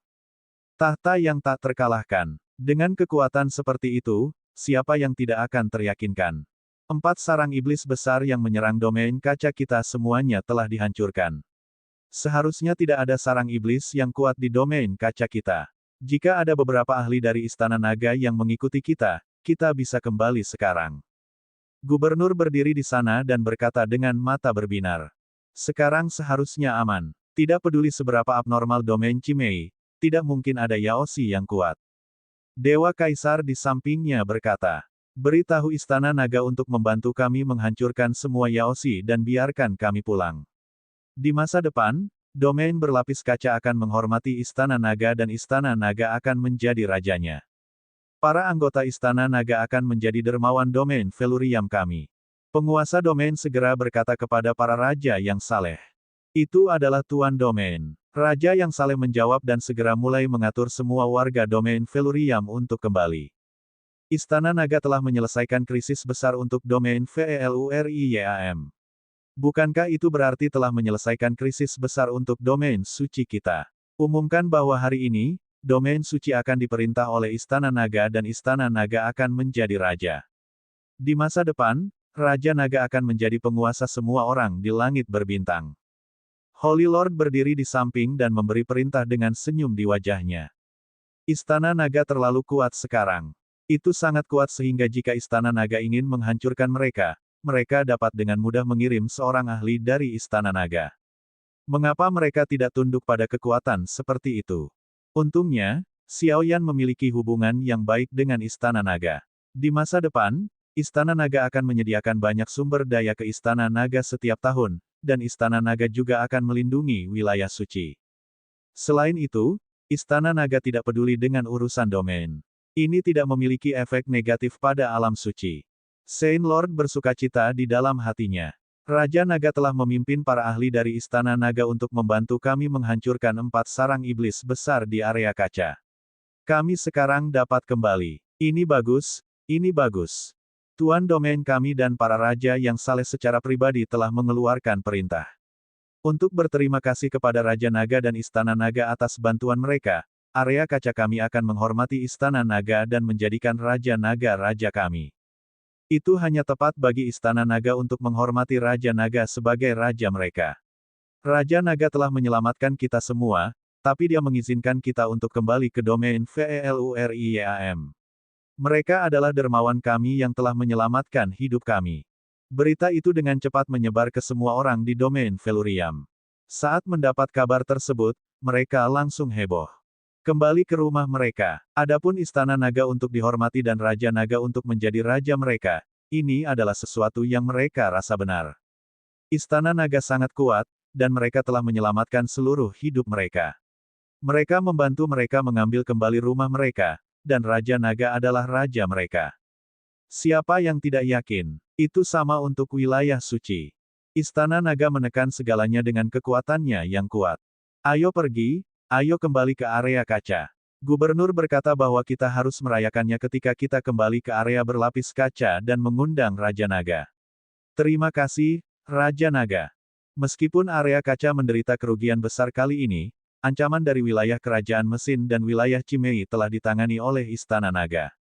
Tahta yang tak terkalahkan. Dengan kekuatan seperti itu, siapa yang tidak akan teryakinkan? 4 sarang iblis besar yang menyerang domain kaca kita semuanya telah dihancurkan. Seharusnya tidak ada sarang iblis yang kuat di domain kaca kita. Jika ada beberapa ahli dari Istana Naga yang mengikuti kita, kita bisa kembali sekarang. Gubernur berdiri di sana dan berkata dengan mata berbinar. Sekarang seharusnya aman. Tidak peduli seberapa abnormal domain Cimei, tidak mungkin ada Yaoshi yang kuat. Dewa Kaisar di sampingnya berkata, beritahu Istana Naga untuk membantu kami menghancurkan semua Yaoshi dan biarkan kami pulang. Di masa depan, domain berlapis kaca akan menghormati Istana Naga dan Istana Naga akan menjadi rajanya. Para anggota Istana Naga akan menjadi dermawan domain Velurium kami. Penguasa domain segera berkata kepada para raja yang saleh. Itu adalah Tuan Domain. Raja yang saleh menjawab dan segera mulai mengatur semua warga domain Velurium untuk kembali. Istana Naga telah menyelesaikan krisis besar untuk domain Velurium. Bukankah itu berarti telah menyelesaikan krisis besar untuk domain suci kita? Umumkan bahwa hari ini, domain suci akan diperintah oleh Istana Naga dan Istana Naga akan menjadi raja. Di masa depan, Raja Naga akan menjadi penguasa semua orang di langit berbintang. Holy Lord berdiri di samping dan memberi perintah dengan senyum di wajahnya. Istana Naga terlalu kuat sekarang. Itu sangat kuat sehingga jika Istana Naga ingin menghancurkan mereka, mereka dapat dengan mudah mengirim seorang ahli dari Istana Naga. Mengapa mereka tidak tunduk pada kekuatan seperti itu? Untungnya, Xiaoyan memiliki hubungan yang baik dengan Istana Naga. Di masa depan, Istana Naga akan menyediakan banyak sumber daya ke Istana Naga setiap tahun, dan Istana Naga juga akan melindungi wilayah suci. Selain itu, Istana Naga tidak peduli dengan urusan domain. Ini tidak memiliki efek negatif pada alam suci. Saint Lord bersukacita di dalam hatinya. Raja Naga telah memimpin para ahli dari Istana Naga untuk membantu kami menghancurkan 4 sarang iblis besar di area kaca. Kami sekarang dapat kembali. Ini bagus, ini bagus. Tuan domain kami dan para raja yang saleh secara pribadi telah mengeluarkan perintah. Untuk berterima kasih kepada Raja Naga dan Istana Naga atas bantuan mereka, area kaca kami akan menghormati Istana Naga dan menjadikan Raja Naga raja kami. Itu hanya tepat bagi Istana Naga untuk menghormati Raja Naga sebagai raja mereka. Raja Naga telah menyelamatkan kita semua, tapi dia mengizinkan kita untuk kembali ke domain Velurium. Mereka adalah dermawan kami yang telah menyelamatkan hidup kami. Berita itu dengan cepat menyebar ke semua orang di domain Velurium. Saat mendapat kabar tersebut, mereka langsung heboh. Kembali ke rumah mereka. Adapun Istana Naga untuk dihormati dan Raja Naga untuk menjadi raja mereka, ini adalah sesuatu yang mereka rasa benar. Istana Naga sangat kuat, dan mereka telah menyelamatkan seluruh hidup mereka. Mereka membantu mereka mengambil kembali rumah mereka, dan Raja Naga adalah raja mereka. Siapa yang tidak yakin? Itu sama untuk wilayah suci. Istana Naga menekan segalanya dengan kekuatannya yang kuat. Ayo pergi. Ayo kembali ke area kaca. Gubernur berkata bahwa kita harus merayakannya ketika kita kembali ke area berlapis kaca dan mengundang Raja Naga. Terima kasih, Raja Naga. Meskipun area kaca menderita kerugian besar kali ini, ancaman dari wilayah kerajaan mesin dan wilayah Cimei telah ditangani oleh Istana Naga.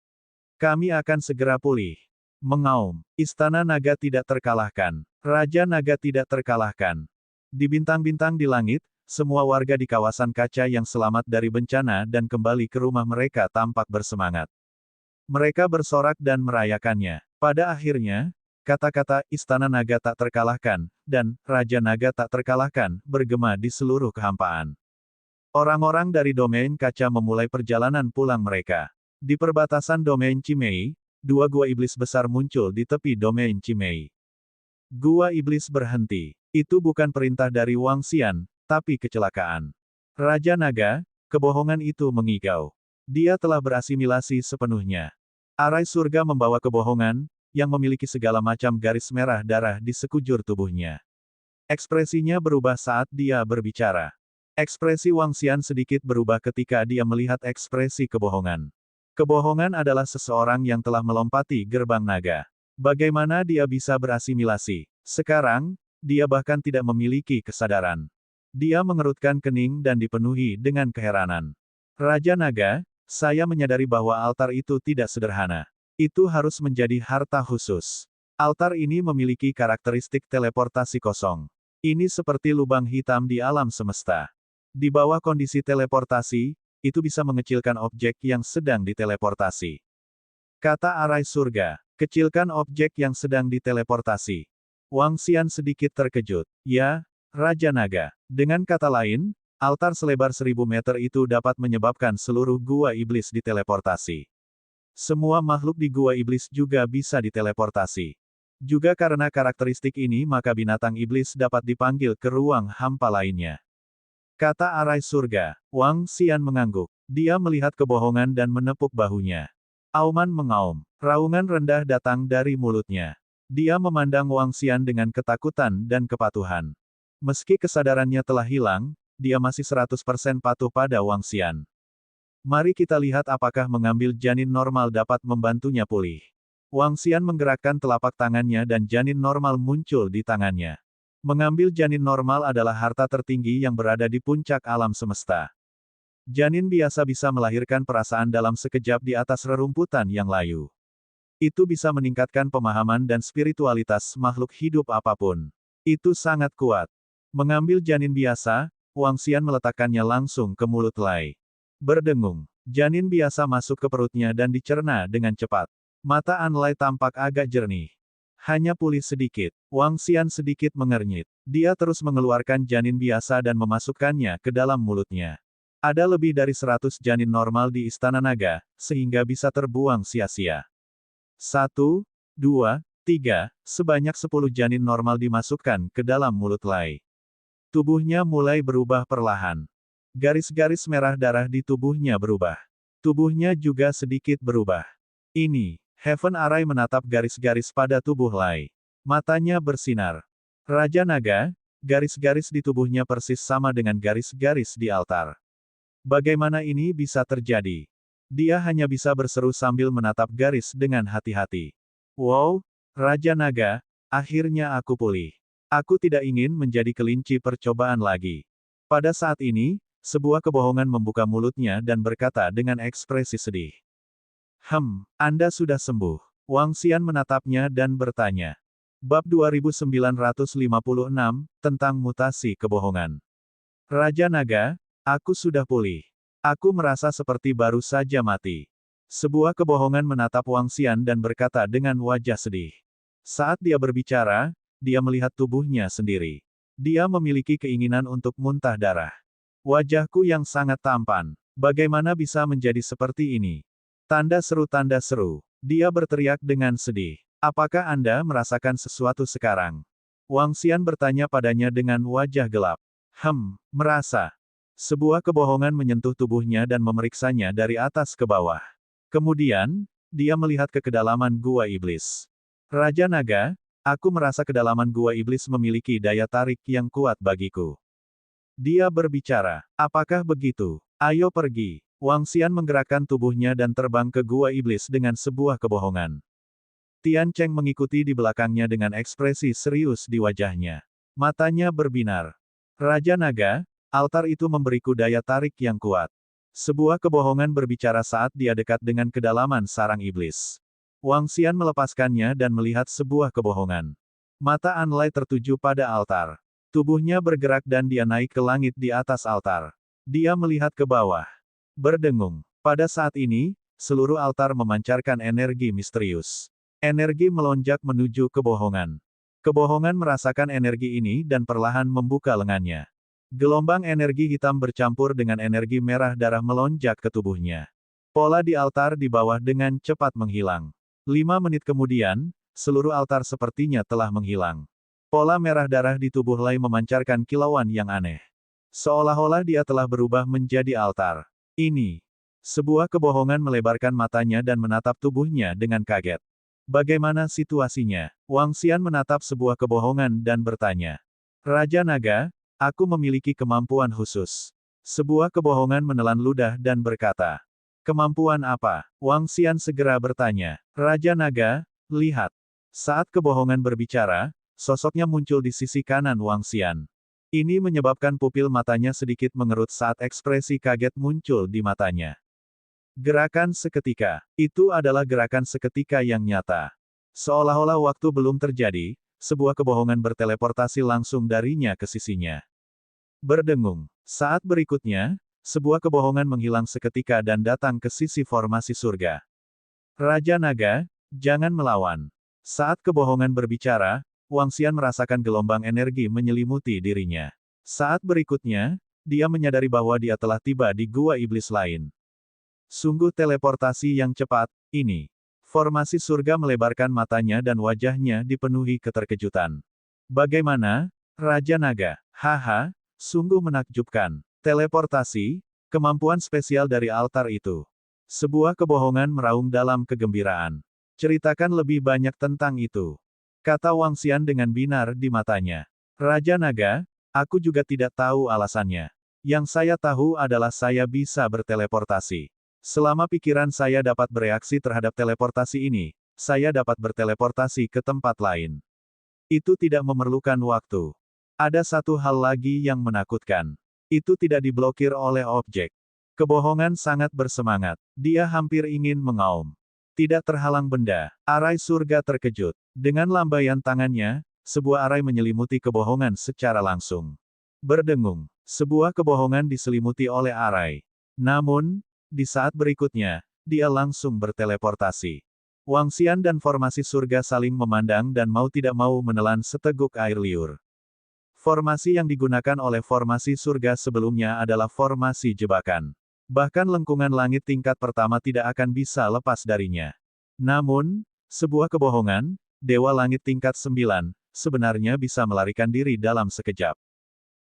Kami akan segera pulih. Mengaum. Istana Naga tidak terkalahkan. Raja Naga tidak terkalahkan. Di bintang-bintang di langit, semua warga di kawasan kaca yang selamat dari bencana dan kembali ke rumah mereka tampak bersemangat. Mereka bersorak dan merayakannya. Pada akhirnya, kata-kata Istana Naga tak terkalahkan, dan Raja Naga tak terkalahkan, bergema di seluruh kehampaan. Orang-orang dari domain kaca memulai perjalanan pulang mereka. Di perbatasan domain Cimei, dua gua iblis besar muncul di tepi domain Cimei. Gua iblis berhenti. Itu bukan perintah dari Wang Xian, tapi kecelakaan. Raja Naga, kebohongan itu mengigau. Dia telah berasimilasi sepenuhnya. Arai surga membawa kebohongan, yang memiliki segala macam garis merah darah di sekujur tubuhnya. Ekspresinya berubah saat dia berbicara. Ekspresi Wang Xian sedikit berubah ketika dia melihat ekspresi kebohongan. Kebohongan adalah seseorang yang telah melompati gerbang naga. Bagaimana dia bisa berasimilasi? Sekarang, dia bahkan tidak memiliki kesadaran. Dia mengerutkan kening dan dipenuhi dengan keheranan. Raja Naga, saya menyadari bahwa altar itu tidak sederhana. Itu harus menjadi harta khusus. Altar ini memiliki karakteristik teleportasi kosong. Ini seperti lubang hitam di alam semesta. Di bawah kondisi teleportasi, itu bisa mengecilkan objek yang sedang diteleportasi. Kata Arai Surga, kecilkan objek yang sedang diteleportasi. Wang Xian sedikit terkejut. Ya, Raja Naga. Dengan kata lain, altar selebar 1000 meter itu dapat menyebabkan seluruh gua iblis diteleportasi. Semua makhluk di gua iblis juga bisa diteleportasi. Juga karena karakteristik ini maka binatang iblis dapat dipanggil ke ruang hampa lainnya. Kata Arai Surga. Wang Xian mengangguk. Dia melihat kebohongan dan menepuk bahunya. Auman mengaum. Raungan rendah datang dari mulutnya. Dia memandang Wang Xian dengan ketakutan dan kepatuhan. Meski kesadarannya telah hilang, dia masih 100% patuh pada Wang Xian. Mari kita lihat apakah mengambil janin normal dapat membantunya pulih. Wang Xian menggerakkan telapak tangannya dan janin normal muncul di tangannya. Mengambil janin normal adalah harta tertinggi yang berada di puncak alam semesta. Janin biasa bisa melahirkan perasaan dalam sekejap di atas rerumputan yang layu. Itu bisa meningkatkan pemahaman dan spiritualitas makhluk hidup apapun. Itu sangat kuat. Mengambil janin biasa, Wang Xian meletakkannya langsung ke mulut Lai. Berdengung. Janin biasa masuk ke perutnya dan dicerna dengan cepat. Mata An Lai tampak agak jernih. Hanya pulih sedikit. Wang Xian sedikit mengernyit. Dia terus mengeluarkan janin biasa dan memasukkannya ke dalam mulutnya. Ada lebih dari 100 janin normal di Istana Naga, sehingga bisa terbuang sia-sia. 1, 2, 3, sebanyak 10 janin normal dimasukkan ke dalam mulut Lai. Tubuhnya mulai berubah perlahan. Garis-garis merah darah di tubuhnya berubah. Tubuhnya juga sedikit berubah. Ini. Heaven Arai menatap garis-garis pada tubuh Lai. Matanya bersinar. Raja Naga, garis-garis di tubuhnya persis sama dengan garis-garis di altar. Bagaimana ini bisa terjadi? Dia hanya bisa berseru sambil menatap garis dengan hati-hati. Wow, Raja Naga, akhirnya aku pulih. Aku tidak ingin menjadi kelinci percobaan lagi. Pada saat ini, sebuah kebohongan membuka mulutnya dan berkata dengan ekspresi sedih. Anda sudah sembuh. Wang Xian menatapnya dan bertanya. Bab 2956, tentang mutasi kebohongan. Raja Naga, aku sudah pulih. Aku merasa seperti baru saja mati. Sebuah kebohongan menatap Wang Xian dan berkata dengan wajah sedih. Saat dia berbicara, dia melihat tubuhnya sendiri. Dia memiliki keinginan untuk muntah darah. Wajahku yang sangat tampan. Bagaimana bisa menjadi seperti ini? Tanda seru. Dia berteriak dengan sedih. Apakah Anda merasakan sesuatu sekarang? Wang Xian bertanya padanya dengan wajah gelap. Merasa. Sebuah kebohongan menyentuh tubuhnya dan memeriksanya dari atas ke bawah. Kemudian, dia melihat ke kedalaman gua iblis. Raja Naga, aku merasa kedalaman gua iblis memiliki daya tarik yang kuat bagiku. Dia berbicara. Apakah begitu? Ayo pergi. Wang Xian menggerakkan tubuhnya dan terbang ke gua iblis dengan sebuah kebohongan. Tian Cheng mengikuti di belakangnya dengan ekspresi serius di wajahnya. Matanya berbinar. Raja Naga, altar itu memberiku daya tarik yang kuat. Sebuah kebohongan berbicara saat dia dekat dengan kedalaman sarang iblis. Wang Xian melepaskannya dan melihat sebuah kebohongan. Mata An Lai tertuju pada altar. Tubuhnya bergerak dan dia naik ke langit di atas altar. Dia melihat ke bawah. Berdengung. Pada saat ini, seluruh altar memancarkan energi misterius. Energi melonjak menuju kebohongan. Kebohongan merasakan energi ini dan perlahan membuka lengannya. Gelombang energi hitam bercampur dengan energi merah darah melonjak ke tubuhnya. Pola di altar di bawah dengan cepat menghilang. 5 menit kemudian, seluruh altar sepertinya telah menghilang. Pola merah darah di tubuh Lai memancarkan kilauan yang aneh. Seolah-olah dia telah berubah menjadi altar. Ini. Sebuah kebohongan melebarkan matanya dan menatap tubuhnya dengan kaget. Bagaimana situasinya? Wang Xian menatap sebuah kebohongan dan bertanya. Raja Naga, aku memiliki kemampuan khusus. Sebuah kebohongan menelan ludah dan berkata. Kemampuan apa? Wang Xian segera bertanya. Raja Naga, lihat. Saat kebohongan berbicara, sosoknya muncul di sisi kanan Wang Xian. Ini menyebabkan pupil matanya sedikit mengerut saat ekspresi kaget muncul di matanya. Gerakan seketika. Itu adalah gerakan seketika yang nyata. Seolah-olah waktu belum terjadi, sebuah kebohongan berteleportasi langsung darinya ke sisinya. Berdengung. Saat berikutnya, sebuah kebohongan menghilang seketika dan datang ke sisi formasi surga. Raja Naga, jangan melawan. Saat kebohongan berbicara, Wang Xian merasakan gelombang energi menyelimuti dirinya. Saat berikutnya, dia menyadari bahwa dia telah tiba di gua iblis lain. Sungguh teleportasi yang cepat, ini. Formasi surga melebarkan matanya dan wajahnya dipenuhi keterkejutan. Bagaimana, Raja Naga? Haha, sungguh menakjubkan. Teleportasi, kemampuan spesial dari altar itu. Sebuah kebohongan meraung dalam kegembiraan. Ceritakan lebih banyak tentang itu. Kata Wang Xian dengan binar di matanya. Raja Naga, aku juga tidak tahu alasannya. Yang saya tahu adalah saya bisa berteleportasi. Selama pikiran saya dapat bereaksi terhadap teleportasi ini, saya dapat berteleportasi ke tempat lain. Itu tidak memerlukan waktu. Ada satu hal lagi yang menakutkan. Itu tidak diblokir oleh objek. Kebohongan sangat bersemangat. Dia hampir ingin mengaum. Tidak terhalang benda. Arai surga terkejut. Dengan lambaian tangannya, sebuah arai menyelimuti kebohongan secara langsung. Berdengung. Sebuah kebohongan diselimuti oleh arai. Namun, di saat berikutnya, dia langsung berteleportasi. Wang Xian dan formasi surga saling memandang dan mau tidak mau menelan seteguk air liur. Formasi yang digunakan oleh formasi surga sebelumnya adalah formasi jebakan. Bahkan lengkungan langit tingkat pertama tidak akan bisa lepas darinya. Namun, sebuah kebohongan, Dewa Langit tingkat 9, sebenarnya bisa melarikan diri dalam sekejap.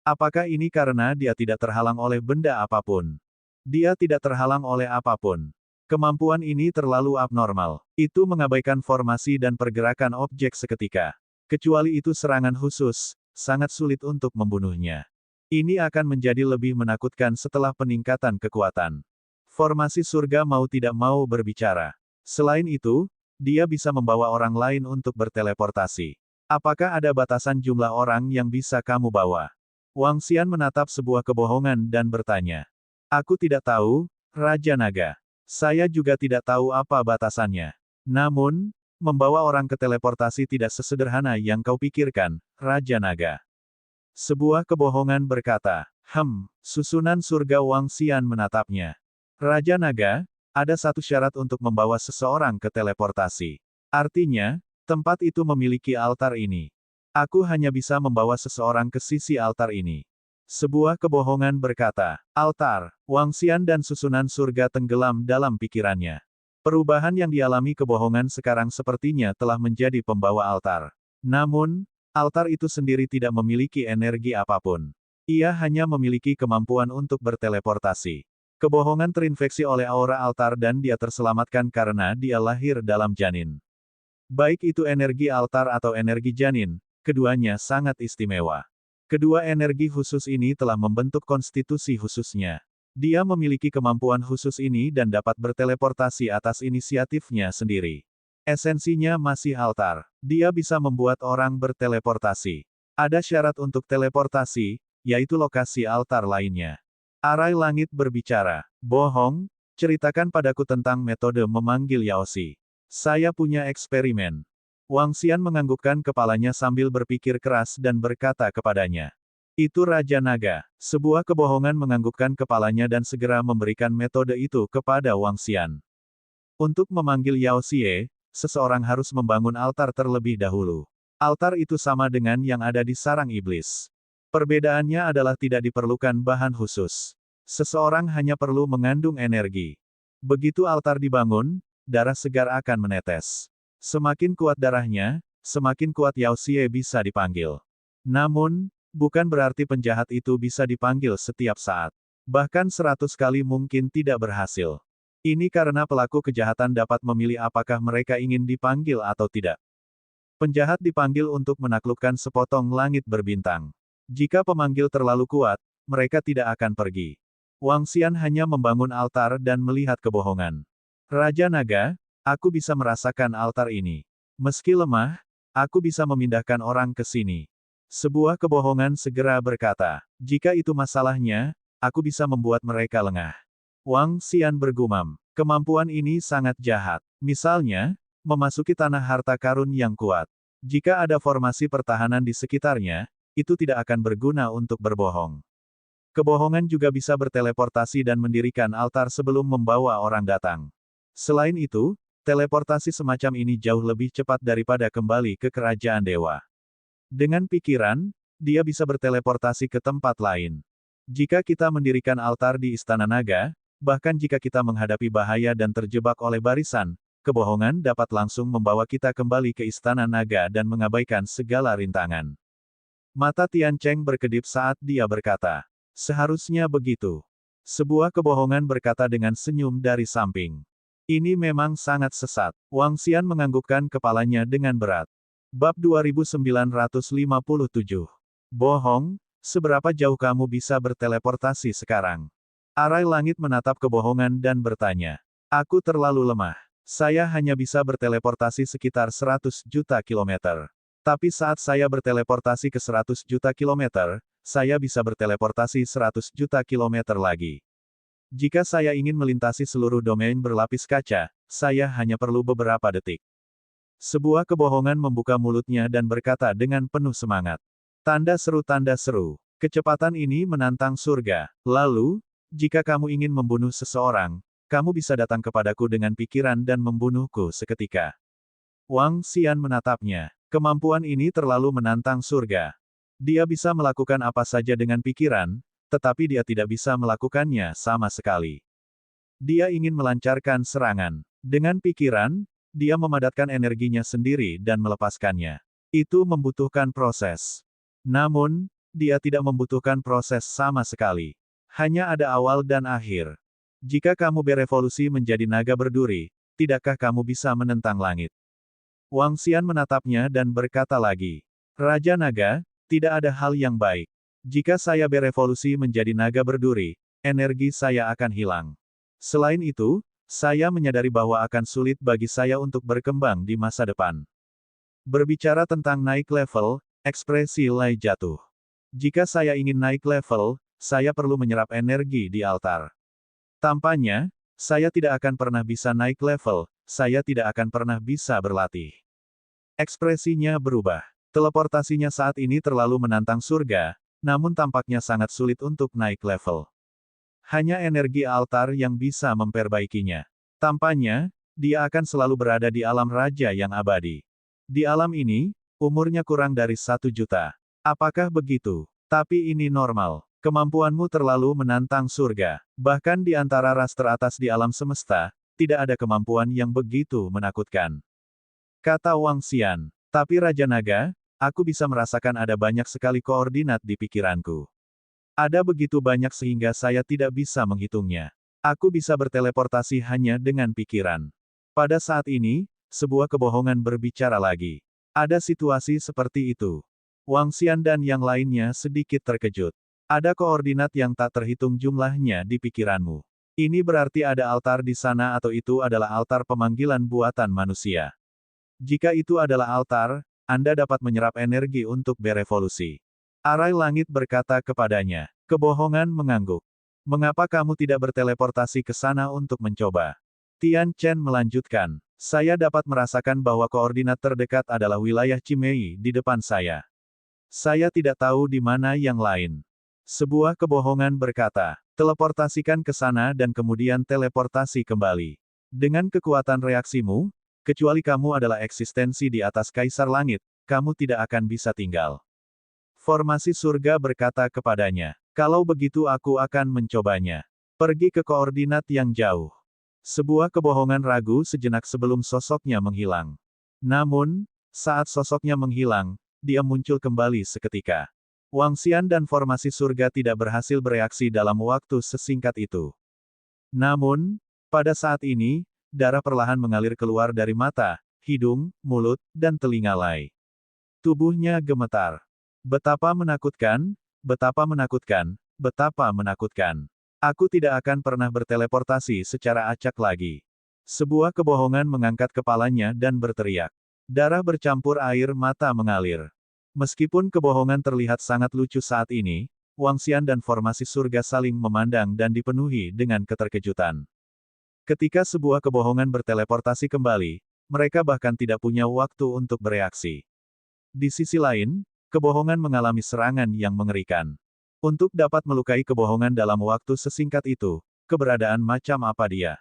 Apakah ini karena dia tidak terhalang oleh benda apapun? Dia tidak terhalang oleh apapun. Kemampuan ini terlalu abnormal. Itu mengabaikan formasi dan pergerakan objek seketika. Kecuali itu serangan khusus, sangat sulit untuk membunuhnya. Ini akan menjadi lebih menakutkan setelah peningkatan kekuatan. Formasi surga mau tidak mau berbicara. Selain itu, dia bisa membawa orang lain untuk berteleportasi. Apakah ada batasan jumlah orang yang bisa kamu bawa? Wang Xian menatap sebuah kebohongan dan bertanya. Aku tidak tahu, Raja Naga. Saya juga tidak tahu apa batasannya. Namun, membawa orang ke teleportasi tidak sesederhana yang kau pikirkan, Raja Naga. Sebuah kebohongan berkata, susunan surga Wang Xian menatapnya. Raja Naga, ada satu syarat untuk membawa seseorang ke teleportasi. Artinya, tempat itu memiliki altar ini. Aku hanya bisa membawa seseorang ke sisi altar ini. Sebuah kebohongan berkata, altar, Wang Xian dan susunan surga tenggelam dalam pikirannya. Perubahan yang dialami kebohongan sekarang sepertinya telah menjadi pembawa altar. Namun, altar itu sendiri tidak memiliki energi apapun. Ia hanya memiliki kemampuan untuk berteleportasi. Kebohongan terinfeksi oleh aura altar dan dia terselamatkan karena dia lahir dalam janin. Baik itu energi altar atau energi janin, keduanya sangat istimewa. Kedua energi khusus ini telah membentuk konstitusi khususnya. Dia memiliki kemampuan khusus ini dan dapat berteleportasi atas inisiatifnya sendiri. Esensinya masih altar. Dia bisa membuat orang berteleportasi. Ada syarat untuk teleportasi, yaitu lokasi altar lainnya. Arai langit berbicara. Bohong, ceritakan padaku tentang metode memanggil Yaoshi. Saya punya eksperimen. Wang Xian menganggukkan kepalanya sambil berpikir keras dan berkata kepadanya. Itu Raja Naga. Sebuah kebohongan menganggukkan kepalanya dan segera memberikan metode itu kepada Wang Xian. Untuk memanggil Yaoshi, seseorang harus membangun altar terlebih dahulu. Altar itu sama dengan yang ada di sarang iblis. Perbedaannya adalah tidak diperlukan bahan khusus. Seseorang hanya perlu mengandung energi. Begitu altar dibangun, darah segar akan menetes. Semakin kuat darahnya, semakin kuat Yao Xie bisa dipanggil. Namun, bukan berarti penjahat itu bisa dipanggil setiap saat. Bahkan 100 kali mungkin tidak berhasil. Ini karena pelaku kejahatan dapat memilih apakah mereka ingin dipanggil atau tidak. Penjahat dipanggil untuk menaklukkan sepotong langit berbintang. Jika pemanggil terlalu kuat, mereka tidak akan pergi. Wang Xian hanya membangun altar dan melihat kebohongan. Raja Naga, aku bisa merasakan altar ini. Meski lemah, aku bisa memindahkan orang ke sini. Sebuah kebohongan segera berkata, jika itu masalahnya, aku bisa membuat mereka lengah. Wang Xian bergumam, kemampuan ini sangat jahat. Misalnya, memasuki tanah harta karun yang kuat. Jika ada formasi pertahanan di sekitarnya, itu tidak akan berguna untuk berbohong. Kebohongan juga bisa berteleportasi dan mendirikan altar sebelum membawa orang datang. Selain itu, teleportasi semacam ini jauh lebih cepat daripada kembali ke kerajaan dewa. Dengan pikiran, dia bisa berteleportasi ke tempat lain. Jika kita mendirikan altar di Istana Naga, bahkan jika kita menghadapi bahaya dan terjebak oleh barisan, kebohongan dapat langsung membawa kita kembali ke Istana Naga dan mengabaikan segala rintangan. Mata Tian Cheng berkedip saat dia berkata, seharusnya begitu. Sebuah kebohongan berkata dengan senyum dari samping. Ini memang sangat sesat. Wang Xian menganggukkan kepalanya dengan berat. Bab 2957. Bohong, seberapa jauh kamu bisa berteleportasi sekarang? Arai Langit menatap kebohongan dan bertanya. Aku terlalu lemah. Saya hanya bisa berteleportasi sekitar 100 juta kilometer. Tapi saat saya berteleportasi ke 100 juta kilometer, saya bisa berteleportasi 100 juta kilometer lagi. Jika saya ingin melintasi seluruh domain berlapis kaca, saya hanya perlu beberapa detik. Sebuah kebohongan membuka mulutnya dan berkata dengan penuh semangat. Tanda seru, kecepatan ini menantang surga. Lalu, jika kamu ingin membunuh seseorang, kamu bisa datang kepadaku dengan pikiran dan membunuhku seketika. Wang Xian menatapnya. Kemampuan ini terlalu menantang surga. Dia bisa melakukan apa saja dengan pikiran, tetapi dia tidak bisa melakukannya sama sekali. Dia ingin melancarkan serangan. Dengan pikiran, dia memadatkan energinya sendiri dan melepaskannya. Itu membutuhkan proses. Namun, dia tidak membutuhkan proses sama sekali. Hanya ada awal dan akhir. Jika kamu berevolusi menjadi naga berduri, tidakkah kamu bisa menentang langit? Wang Xian menatapnya dan berkata lagi. Raja Naga, tidak ada hal yang baik. Jika saya berevolusi menjadi naga berduri, energi saya akan hilang. Selain itu, saya menyadari bahwa akan sulit bagi saya untuk berkembang di masa depan. Berbicara tentang naik level, ekspresi Lai jatuh. Jika saya ingin naik level, saya perlu menyerap energi di altar. Tampaknya, saya tidak akan pernah bisa naik level, saya tidak akan pernah bisa berlatih. Ekspresinya berubah. Teleportasinya saat ini terlalu menantang surga, namun tampaknya sangat sulit untuk naik level. Hanya energi altar yang bisa memperbaikinya. Tampaknya, dia akan selalu berada di alam raja yang abadi. Di alam ini, umurnya kurang dari 1 juta. Apakah begitu? Tapi ini normal. Kemampuanmu terlalu menantang surga. Bahkan di antara ras teratas di alam semesta, tidak ada kemampuan yang begitu menakutkan. Kata Wang Xian. Tapi Raja Naga, aku bisa merasakan ada banyak sekali koordinat di pikiranku. Ada begitu banyak sehingga saya tidak bisa menghitungnya. Aku bisa berteleportasi hanya dengan pikiran. Pada saat ini, sebuah kebohongan berbicara lagi. Ada situasi seperti itu. Wang Xian dan yang lainnya sedikit terkejut. Ada koordinat yang tak terhitung jumlahnya di pikiranmu. Ini berarti ada altar di sana atau itu adalah altar pemanggilan buatan manusia. Jika itu adalah altar, Anda dapat menyerap energi untuk berevolusi. Arai Langit berkata kepadanya. Kebohongan mengangguk. Mengapa kamu tidak berteleportasi ke sana untuk mencoba? Tian Chen melanjutkan. Saya dapat merasakan bahwa koordinat terdekat adalah wilayah Cimei di depan saya. Saya tidak tahu di mana yang lain. Sebuah kebohongan berkata, teleportasikan ke sana dan kemudian teleportasi kembali. Dengan kekuatan reaksimu, kecuali kamu adalah eksistensi di atas Kaisar Langit, kamu tidak akan bisa tinggal. Formasi surga berkata kepadanya, kalau begitu aku akan mencobanya. Pergi ke koordinat yang jauh. Sebuah kebohongan ragu sejenak sebelum sosoknya menghilang. Namun, saat sosoknya menghilang, dia muncul kembali seketika. Wang Xian dan formasi surga tidak berhasil bereaksi dalam waktu sesingkat itu. Namun, pada saat ini, darah perlahan mengalir keluar dari mata, hidung, mulut, dan telinga Lai. Tubuhnya gemetar. Betapa menakutkan, betapa menakutkan, betapa menakutkan. Aku tidak akan pernah berteleportasi secara acak lagi. Sebuah kebohongan mengangkat kepalanya dan berteriak. Darah bercampur air mata mengalir. Meskipun kebohongan terlihat sangat lucu saat ini, Wang Xian dan formasi surga saling memandang dan dipenuhi dengan keterkejutan. Ketika sebuah kebohongan berteleportasi kembali, mereka bahkan tidak punya waktu untuk bereaksi. Di sisi lain, kebohongan mengalami serangan yang mengerikan. Untuk dapat melukai kebohongan dalam waktu sesingkat itu, keberadaan macam apa dia?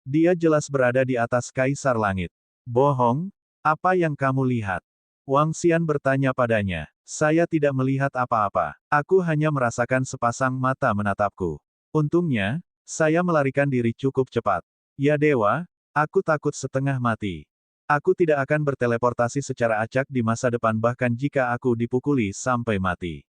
Dia jelas berada di atas Kaisar Langit. Bohong, apa yang kamu lihat? Wang Xian bertanya padanya. Saya tidak melihat apa-apa. Aku hanya merasakan sepasang mata menatapku. Untungnya, saya melarikan diri cukup cepat. Ya dewa, aku takut setengah mati. Aku tidak akan berteleportasi secara acak di masa depan bahkan jika aku dipukuli sampai mati.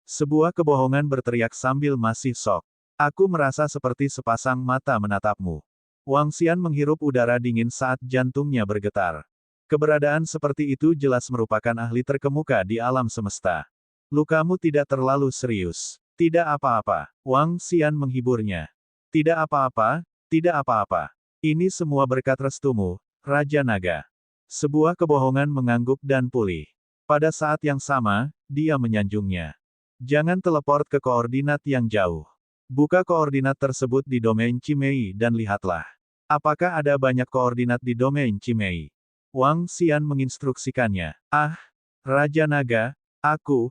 Sebuah kebohongan berteriak sambil masih shock. Aku merasa seperti sepasang mata menatapmu. Wang Xian menghirup udara dingin saat jantungnya bergetar. Keberadaan seperti itu jelas merupakan ahli terkemuka di alam semesta. Lukamu tidak terlalu serius. Tidak apa-apa. Wang Xian menghiburnya. Tidak apa-apa, tidak apa-apa. Ini semua berkat restumu, Raja Naga. Sebuah kebohongan mengangguk dan pulih. Pada saat yang sama, dia menyanjungnya. Jangan teleport ke koordinat yang jauh. Buka koordinat tersebut di domain Cimei dan lihatlah. Apakah ada banyak koordinat di domain Cimei? Wang Xian menginstruksikannya. Ah, Raja Naga, aku.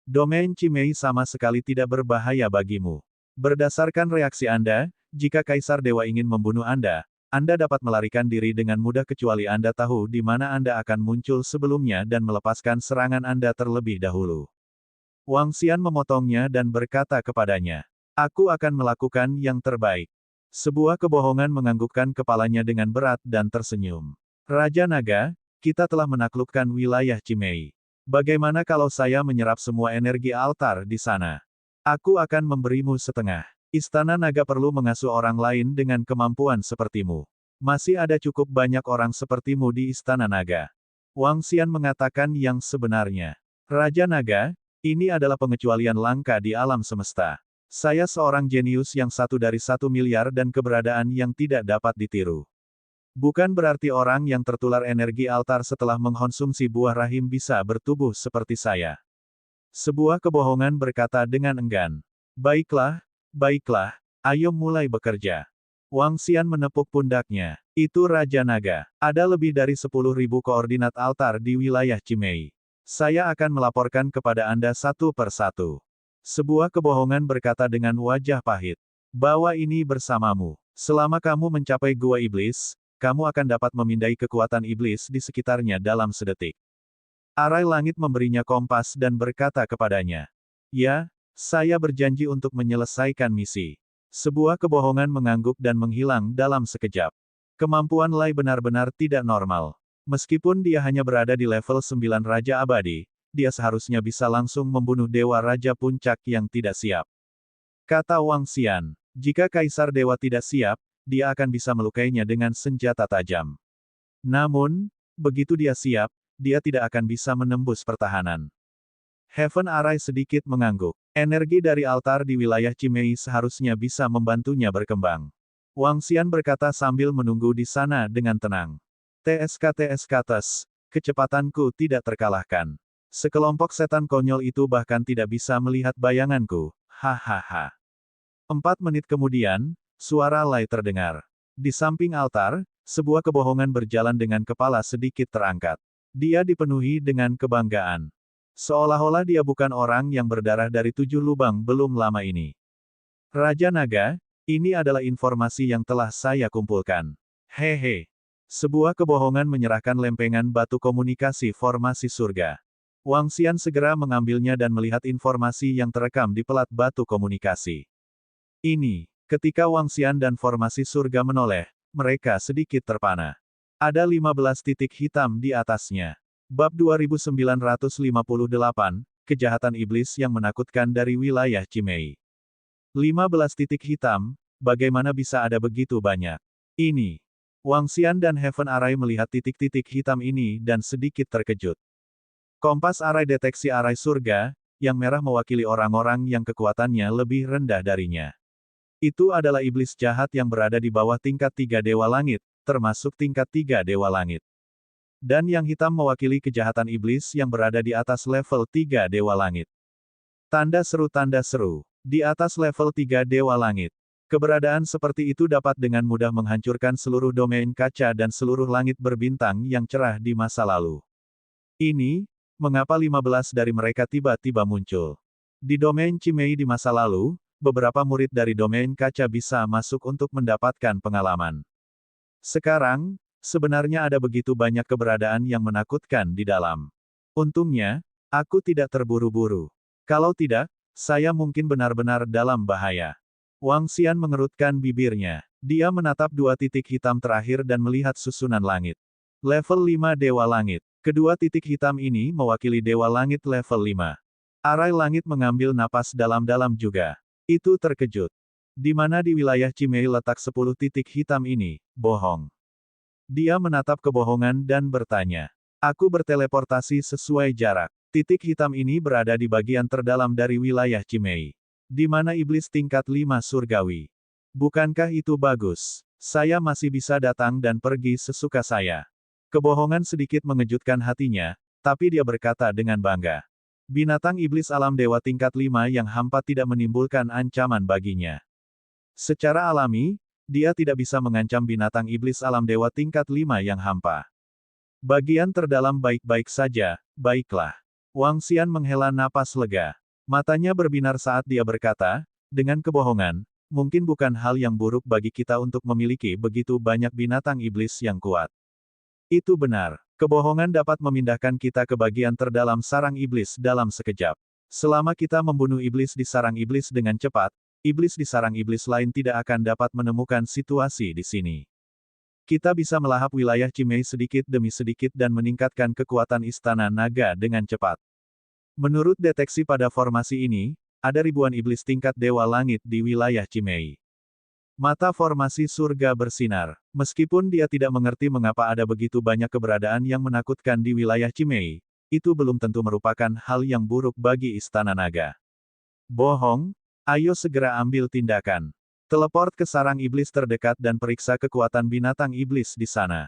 Domain Cimei sama sekali tidak berbahaya bagimu. Berdasarkan reaksi Anda, jika Kaisar Dewa ingin membunuh Anda dapat melarikan diri dengan mudah kecuali Anda tahu di mana Anda akan muncul sebelumnya dan melepaskan serangan Anda terlebih dahulu. Wang Xian memotongnya dan berkata kepadanya, aku akan melakukan yang terbaik. Sebuah kebohongan menganggukkan kepalanya dengan berat dan tersenyum. Raja Naga, kita telah menaklukkan wilayah Cimei. Bagaimana kalau saya menyerap semua energi altar di sana? Aku akan memberimu setengah. Istana Naga perlu mengasuh orang lain dengan kemampuan sepertimu. Masih ada cukup banyak orang sepertimu di Istana Naga. Wang Xian mengatakan yang sebenarnya. Raja Naga, ini adalah pengecualian langka di alam semesta. Saya seorang jenius yang 1/1 miliar dan keberadaan yang tidak dapat ditiru. Bukan berarti orang yang tertular energi altar setelah mengkonsumsi buah rahim bisa bertubuh seperti saya. Sebuah kebohongan berkata dengan enggan. Baiklah, ayo mulai bekerja. Wang Xian menepuk pundaknya. Itu Raja Naga. Ada lebih dari 10.000 koordinat altar di wilayah Cimei. Saya akan melaporkan kepada Anda satu per satu. Sebuah kebohongan berkata dengan wajah pahit. Bawa ini bersamamu. Selama kamu mencapai Gua Iblis, kamu akan dapat memindai kekuatan iblis di sekitarnya dalam sedetik. Arai Langit memberinya kompas dan berkata kepadanya. Ya, saya berjanji untuk menyelesaikan misi. Sebuah kebohongan mengangguk dan menghilang dalam sekejap. Kemampuan Lai benar-benar tidak normal. Meskipun dia hanya berada di level 9 Raja Abadi, dia seharusnya bisa langsung membunuh Dewa Raja Puncak yang tidak siap. Kata Wang Xian, jika Kaisar Dewa tidak siap, dia akan bisa melukainya dengan senjata tajam. Namun, begitu dia siap, dia tidak akan bisa menembus pertahanan. Heaven Arai sedikit mengangguk. Energi dari altar di wilayah Cimei seharusnya bisa membantunya berkembang. Wang Xian berkata sambil menunggu di sana dengan tenang. TSK, kecepatanku tidak terkalahkan. Sekelompok setan konyol itu bahkan tidak bisa melihat bayanganku. Hahaha. 4 menit kemudian, suara Lai terdengar. Di samping altar, sebuah kebohongan berjalan dengan kepala sedikit terangkat. Dia dipenuhi dengan kebanggaan. Seolah-olah dia bukan orang yang berdarah dari 7 lubang belum lama ini. Raja Naga, ini adalah informasi yang telah saya kumpulkan. Hehe. Sebuah kebohongan menyerahkan lempengan batu komunikasi formasi surga. Wang Xian segera mengambilnya dan melihat informasi yang terekam di pelat batu komunikasi. Ini. Ketika Wang Xian dan formasi surga menoleh, mereka sedikit terpana. Ada 15 titik hitam di atasnya. Bab 2958, Kejahatan Iblis yang Menakutkan dari Wilayah Cimei. 15 titik hitam, bagaimana bisa ada begitu banyak? Ini. Wang Xian dan Heaven Array melihat titik-titik hitam ini dan sedikit terkejut. Kompas Array deteksi Array surga, yang merah mewakili orang-orang yang kekuatannya lebih rendah darinya. Itu adalah iblis jahat yang berada di bawah tingkat 3 Dewa Langit, termasuk tingkat 3 Dewa Langit. Dan yang hitam mewakili kejahatan iblis yang berada di atas level 3 Dewa Langit. Tanda seru, di atas level 3 Dewa Langit. Keberadaan seperti itu dapat dengan mudah menghancurkan seluruh domain kaca dan seluruh langit berbintang yang cerah di masa lalu. Ini, mengapa 15 dari mereka tiba-tiba muncul. Di domain Cimei di masa lalu, beberapa murid dari domain kaca bisa masuk untuk mendapatkan pengalaman. Sekarang, sebenarnya ada begitu banyak keberadaan yang menakutkan di dalam. Untungnya, aku tidak terburu-buru. Kalau tidak, saya mungkin benar-benar dalam bahaya. Wang Xian mengerutkan bibirnya. Dia menatap dua titik hitam terakhir dan melihat susunan langit. Level 5 Dewa Langit. Kedua titik hitam ini mewakili Dewa Langit level 5. Arai Langit mengambil napas dalam-dalam juga. Itu terkejut. Di mana di wilayah Cimei letak 10 titik hitam ini, bohong. Dia menatap kebohongan dan bertanya. Aku berteleportasi sesuai jarak. Titik hitam ini berada di bagian terdalam dari wilayah Cimei. Di mana iblis tingkat 5 surgawi. Bukankah itu bagus? Saya masih bisa datang dan pergi sesuka saya. Kebohongan sedikit mengejutkan hatinya, tapi dia berkata dengan bangga. Binatang iblis alam dewa tingkat 5 yang hampa tidak menimbulkan ancaman baginya. Secara alami, dia tidak bisa mengancam binatang iblis alam dewa tingkat 5 yang hampa. Bagian terdalam baik-baik saja, baiklah. Wang Xian menghela napas lega. Matanya berbinar saat dia berkata, dengan kebohongan, mungkin bukan hal yang buruk bagi kita untuk memiliki begitu banyak binatang iblis yang kuat. Itu benar. Kebohongan dapat memindahkan kita ke bagian terdalam sarang iblis dalam sekejap. Selama kita membunuh iblis di sarang iblis dengan cepat, iblis di sarang iblis lain tidak akan dapat menemukan situasi di sini. Kita bisa melahap wilayah Cimei sedikit demi sedikit dan meningkatkan kekuatan istana naga dengan cepat. Menurut deteksi pada formasi ini, ada ribuan iblis tingkat Dewa Langit di wilayah Cimei. Mata formasi surga bersinar. Meskipun dia tidak mengerti mengapa ada begitu banyak keberadaan yang menakutkan di wilayah Cimei, itu belum tentu merupakan hal yang buruk bagi istana naga. Bohong, ayo segera ambil tindakan. Teleport ke sarang iblis terdekat dan periksa kekuatan binatang iblis di sana.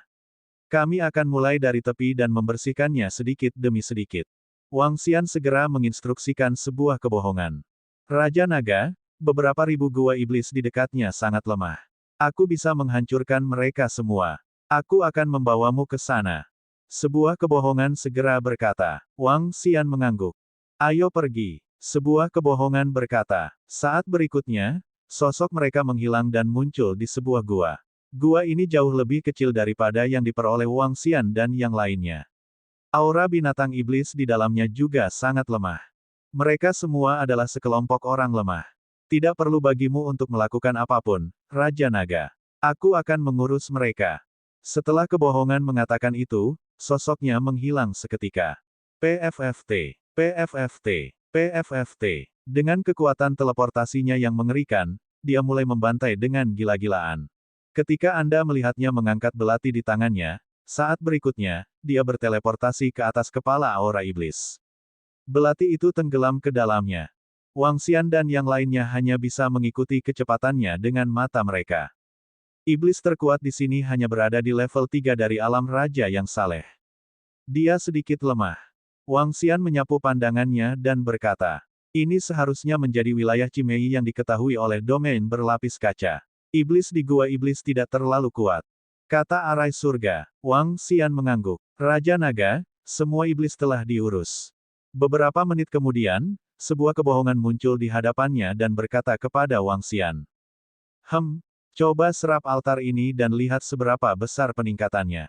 Kami akan mulai dari tepi dan membersihkannya sedikit demi sedikit. Wang Xian segera menginstruksikan sebuah kebohongan. Raja Naga, beberapa ribu gua iblis di dekatnya sangat lemah. Aku bisa menghancurkan mereka semua. Aku akan membawamu ke sana. Sebuah kebohongan segera berkata. Wang Xian mengangguk. Ayo pergi. Sebuah kebohongan berkata. Saat berikutnya, sosok mereka menghilang dan muncul di sebuah gua. Gua ini jauh lebih kecil daripada yang diperoleh Wang Xian dan yang lainnya. Aura binatang iblis di dalamnya juga sangat lemah. Mereka semua adalah sekelompok orang lemah. Tidak perlu bagimu untuk melakukan apapun, Raja Naga. Aku akan mengurus mereka. Setelah kebohongan mengatakan itu, sosoknya menghilang seketika. PFFT, PFFT, PFFT. Dengan kekuatan teleportasinya yang mengerikan, dia mulai membantai dengan gila-gilaan. Ketika Anda melihatnya mengangkat belati di tangannya, saat berikutnya, dia berteleportasi ke atas kepala aura iblis. Belati itu tenggelam ke dalamnya. Wang Xian dan yang lainnya hanya bisa mengikuti kecepatannya dengan mata mereka. Iblis terkuat di sini hanya berada di level 3 dari alam raja yang saleh. Dia sedikit lemah. Wang Xian menyapu pandangannya dan berkata, ini seharusnya menjadi wilayah Cimei yang diketahui oleh domain berlapis kaca. Iblis di gua iblis tidak terlalu kuat. Kata Arai Surga. Wang Xian mengangguk. Raja Naga, semua iblis telah diurus. Beberapa menit kemudian, sebuah kebohongan muncul di hadapannya dan berkata kepada Wang Xian. Coba serap altar ini dan lihat seberapa besar peningkatannya.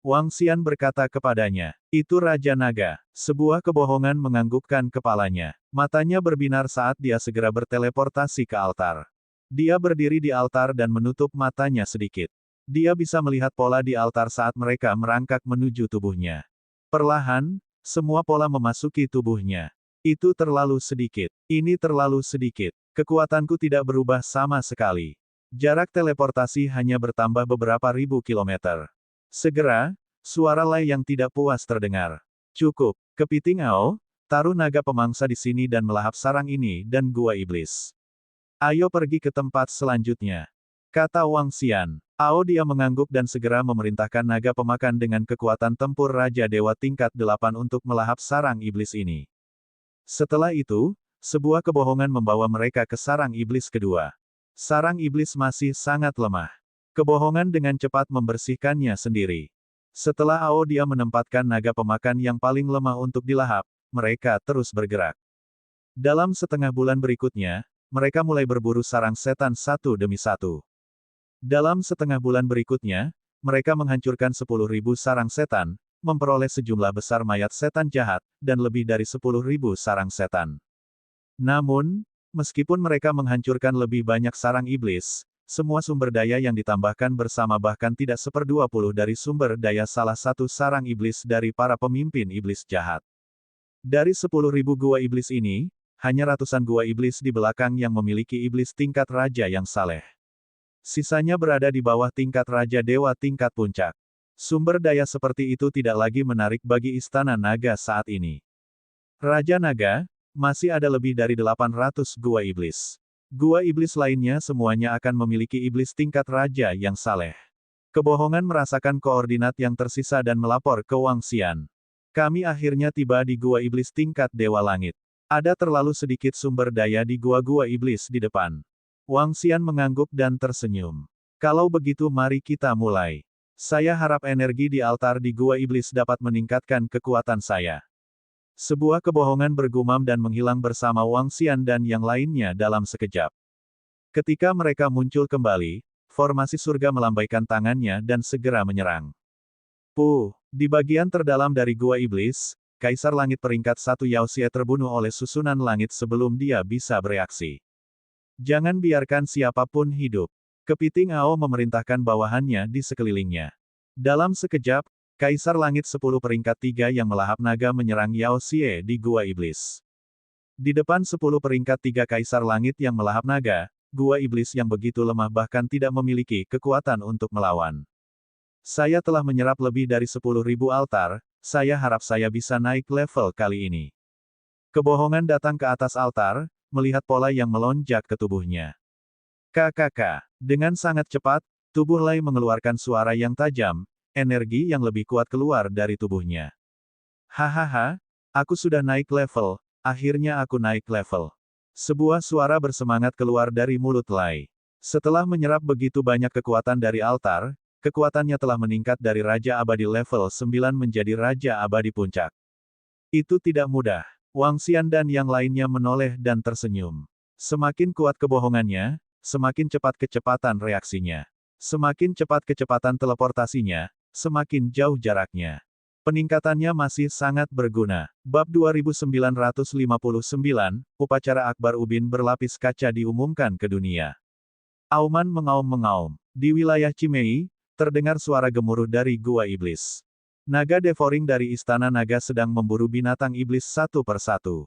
Wang Xian berkata kepadanya, itu Raja Naga. Sebuah kebohongan menganggukkan kepalanya. Matanya berbinar saat dia segera berteleportasi ke altar. Dia berdiri di altar dan menutup matanya sedikit. Dia bisa melihat pola di altar saat mereka merangkak menuju tubuhnya. Perlahan, semua pola memasuki tubuhnya. Itu terlalu sedikit. Ini terlalu sedikit. Kekuatanku tidak berubah sama sekali. Jarak teleportasi hanya bertambah beberapa ribu kilometer. Segera, suara Lai yang tidak puas terdengar. Cukup, kepiting Ao, taruh naga pemangsa di sini dan melahap sarang ini dan gua iblis. Ayo pergi ke tempat selanjutnya. Kata Wang Xian. Ao dia mengangguk dan segera memerintahkan naga pemakan dengan kekuatan tempur Raja Dewa tingkat 8 untuk melahap sarang iblis ini. Setelah itu, sebuah kebohongan membawa mereka ke sarang iblis kedua. Sarang iblis masih sangat lemah. Kebohongan dengan cepat membersihkannya sendiri. Setelah Ao dia menempatkan naga pemakan yang paling lemah untuk dilahap, mereka terus bergerak. Dalam setengah bulan berikutnya, mereka mulai berburu sarang setan satu demi satu. Dalam setengah bulan berikutnya, mereka menghancurkan 10.000 sarang setan, memperoleh sejumlah besar mayat setan jahat, dan lebih dari 10.000 sarang setan. Namun, meskipun mereka menghancurkan lebih banyak sarang iblis, semua sumber daya yang ditambahkan bersama bahkan tidak 1/20 dari sumber daya salah satu sarang iblis dari para pemimpin iblis jahat. Dari 10.000 gua iblis ini, hanya ratusan gua iblis di belakang yang memiliki iblis tingkat raja yang saleh. Sisanya berada di bawah tingkat Raja Dewa tingkat puncak. Sumber daya seperti itu tidak lagi menarik bagi Istana Naga saat ini. Raja Naga, masih ada lebih dari 800 gua iblis. Gua iblis lainnya semuanya akan memiliki iblis tingkat raja yang saleh. Kebohongan merasakan koordinat yang tersisa dan melapor ke Wang Xian. Kami akhirnya tiba di gua iblis tingkat Dewa Langit. Ada terlalu sedikit sumber daya di gua-gua iblis di depan. Wang Xian mengangguk dan tersenyum. Kalau begitu mari kita mulai. Saya harap energi di altar di gua iblis dapat meningkatkan kekuatan saya. Sebuah kebohongan bergumam dan menghilang bersama Wang Xian dan yang lainnya dalam sekejap. Ketika mereka muncul kembali, formasi surga melambaikan tangannya dan segera menyerang. Di bagian terdalam dari gua iblis, Kaisar Langit peringkat 1 Yao Xie terbunuh oleh susunan langit sebelum dia bisa bereaksi. Jangan biarkan siapapun hidup. Kepiting Ao memerintahkan bawahannya di sekelilingnya. Dalam sekejap, Kaisar Langit 10 peringkat 3 yang melahap naga menyerang Yao Xie di gua iblis. Di depan 10 peringkat 3 Kaisar Langit yang melahap naga, gua iblis yang begitu lemah bahkan tidak memiliki kekuatan untuk melawan. Saya telah menyerap lebih dari 10.000 altar, saya harap saya bisa naik level kali ini. Kebohongan datang ke atas altar, melihat pola yang melonjak ke tubuhnya. KKK. Dengan sangat cepat, tubuh Lai mengeluarkan suara yang tajam, energi yang lebih kuat keluar dari tubuhnya. Hahaha, aku sudah naik level, akhirnya aku naik level. Sebuah suara bersemangat keluar dari mulut Lai. Setelah menyerap begitu banyak kekuatan dari altar, kekuatannya telah meningkat dari Raja Abadi level 9 menjadi Raja Abadi Puncak. Itu tidak mudah. Wang Xian dan yang lainnya menoleh dan tersenyum. Semakin kuat kebohongannya, semakin cepat kecepatan reaksinya. Semakin cepat kecepatan teleportasinya, semakin jauh jaraknya. Peningkatannya masih sangat berguna. Bab 2959, Upacara Akbar Ubin berlapis kaca diumumkan ke dunia. Auman mengaum-mengaum. Di wilayah Cimei, terdengar suara gemuruh dari gua iblis. Naga devouring dari Istana Naga sedang memburu binatang iblis satu persatu.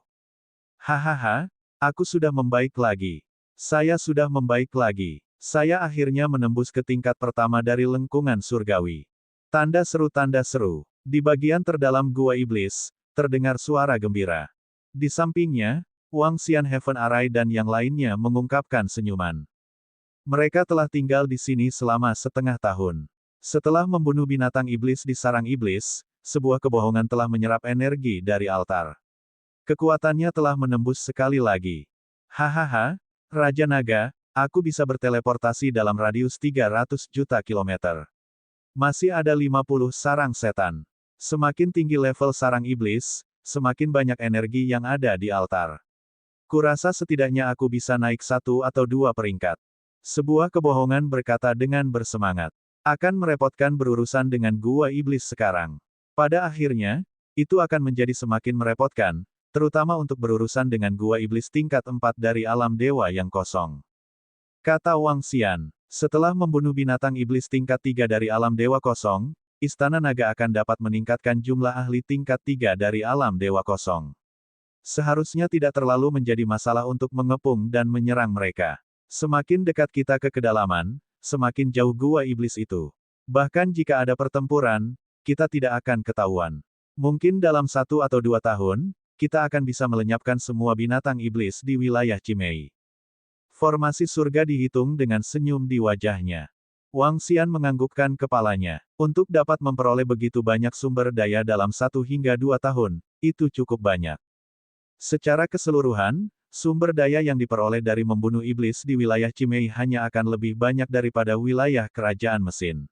Hahaha, aku sudah membaik lagi. Saya sudah membaik lagi. Saya akhirnya menembus ke tingkat pertama dari lengkungan surgawi. Tanda seru tanda seru. Di bagian terdalam gua iblis, terdengar suara gembira. Di sampingnya, Wang Xian Heaven Arai dan yang lainnya mengungkapkan senyuman. Mereka telah tinggal di sini selama setengah tahun. Setelah membunuh binatang iblis di sarang iblis, sebuah kebohongan telah menyerap energi dari altar. Kekuatannya telah menembus sekali lagi. Hahaha, Raja Naga, aku bisa berteleportasi dalam radius 300 juta kilometer. Masih ada 50 sarang setan. Semakin tinggi level sarang iblis, semakin banyak energi yang ada di altar. Kurasa setidaknya aku bisa naik 1 atau 2 peringkat. Sebuah kebohongan berkata dengan bersemangat. Akan merepotkan berurusan dengan gua iblis sekarang. Pada akhirnya, itu akan menjadi semakin merepotkan, terutama untuk berurusan dengan gua iblis tingkat 4 dari alam dewa yang kosong. kata Wang Xian. Setelah membunuh binatang iblis tingkat 3 dari alam Dewa Kosong, Istana Naga akan dapat meningkatkan jumlah ahli tingkat 3 dari alam Dewa Kosong. Seharusnya tidak terlalu menjadi masalah untuk mengepung dan menyerang mereka. Semakin dekat kita ke kedalaman, semakin jauh gua iblis itu. Bahkan jika ada pertempuran, kita tidak akan ketahuan. Mungkin dalam 1 atau 2 tahun, kita akan bisa melenyapkan semua binatang iblis di wilayah Cimei. Formasi surga dihitung dengan senyum di wajahnya. Wang Xian menganggukkan kepalanya. Untuk dapat memperoleh begitu banyak sumber daya dalam 1 hingga 2 tahun, itu cukup banyak. Secara keseluruhan, sumber daya yang diperoleh dari membunuh iblis di wilayah Cimei hanya akan lebih banyak daripada wilayah kerajaan mesin.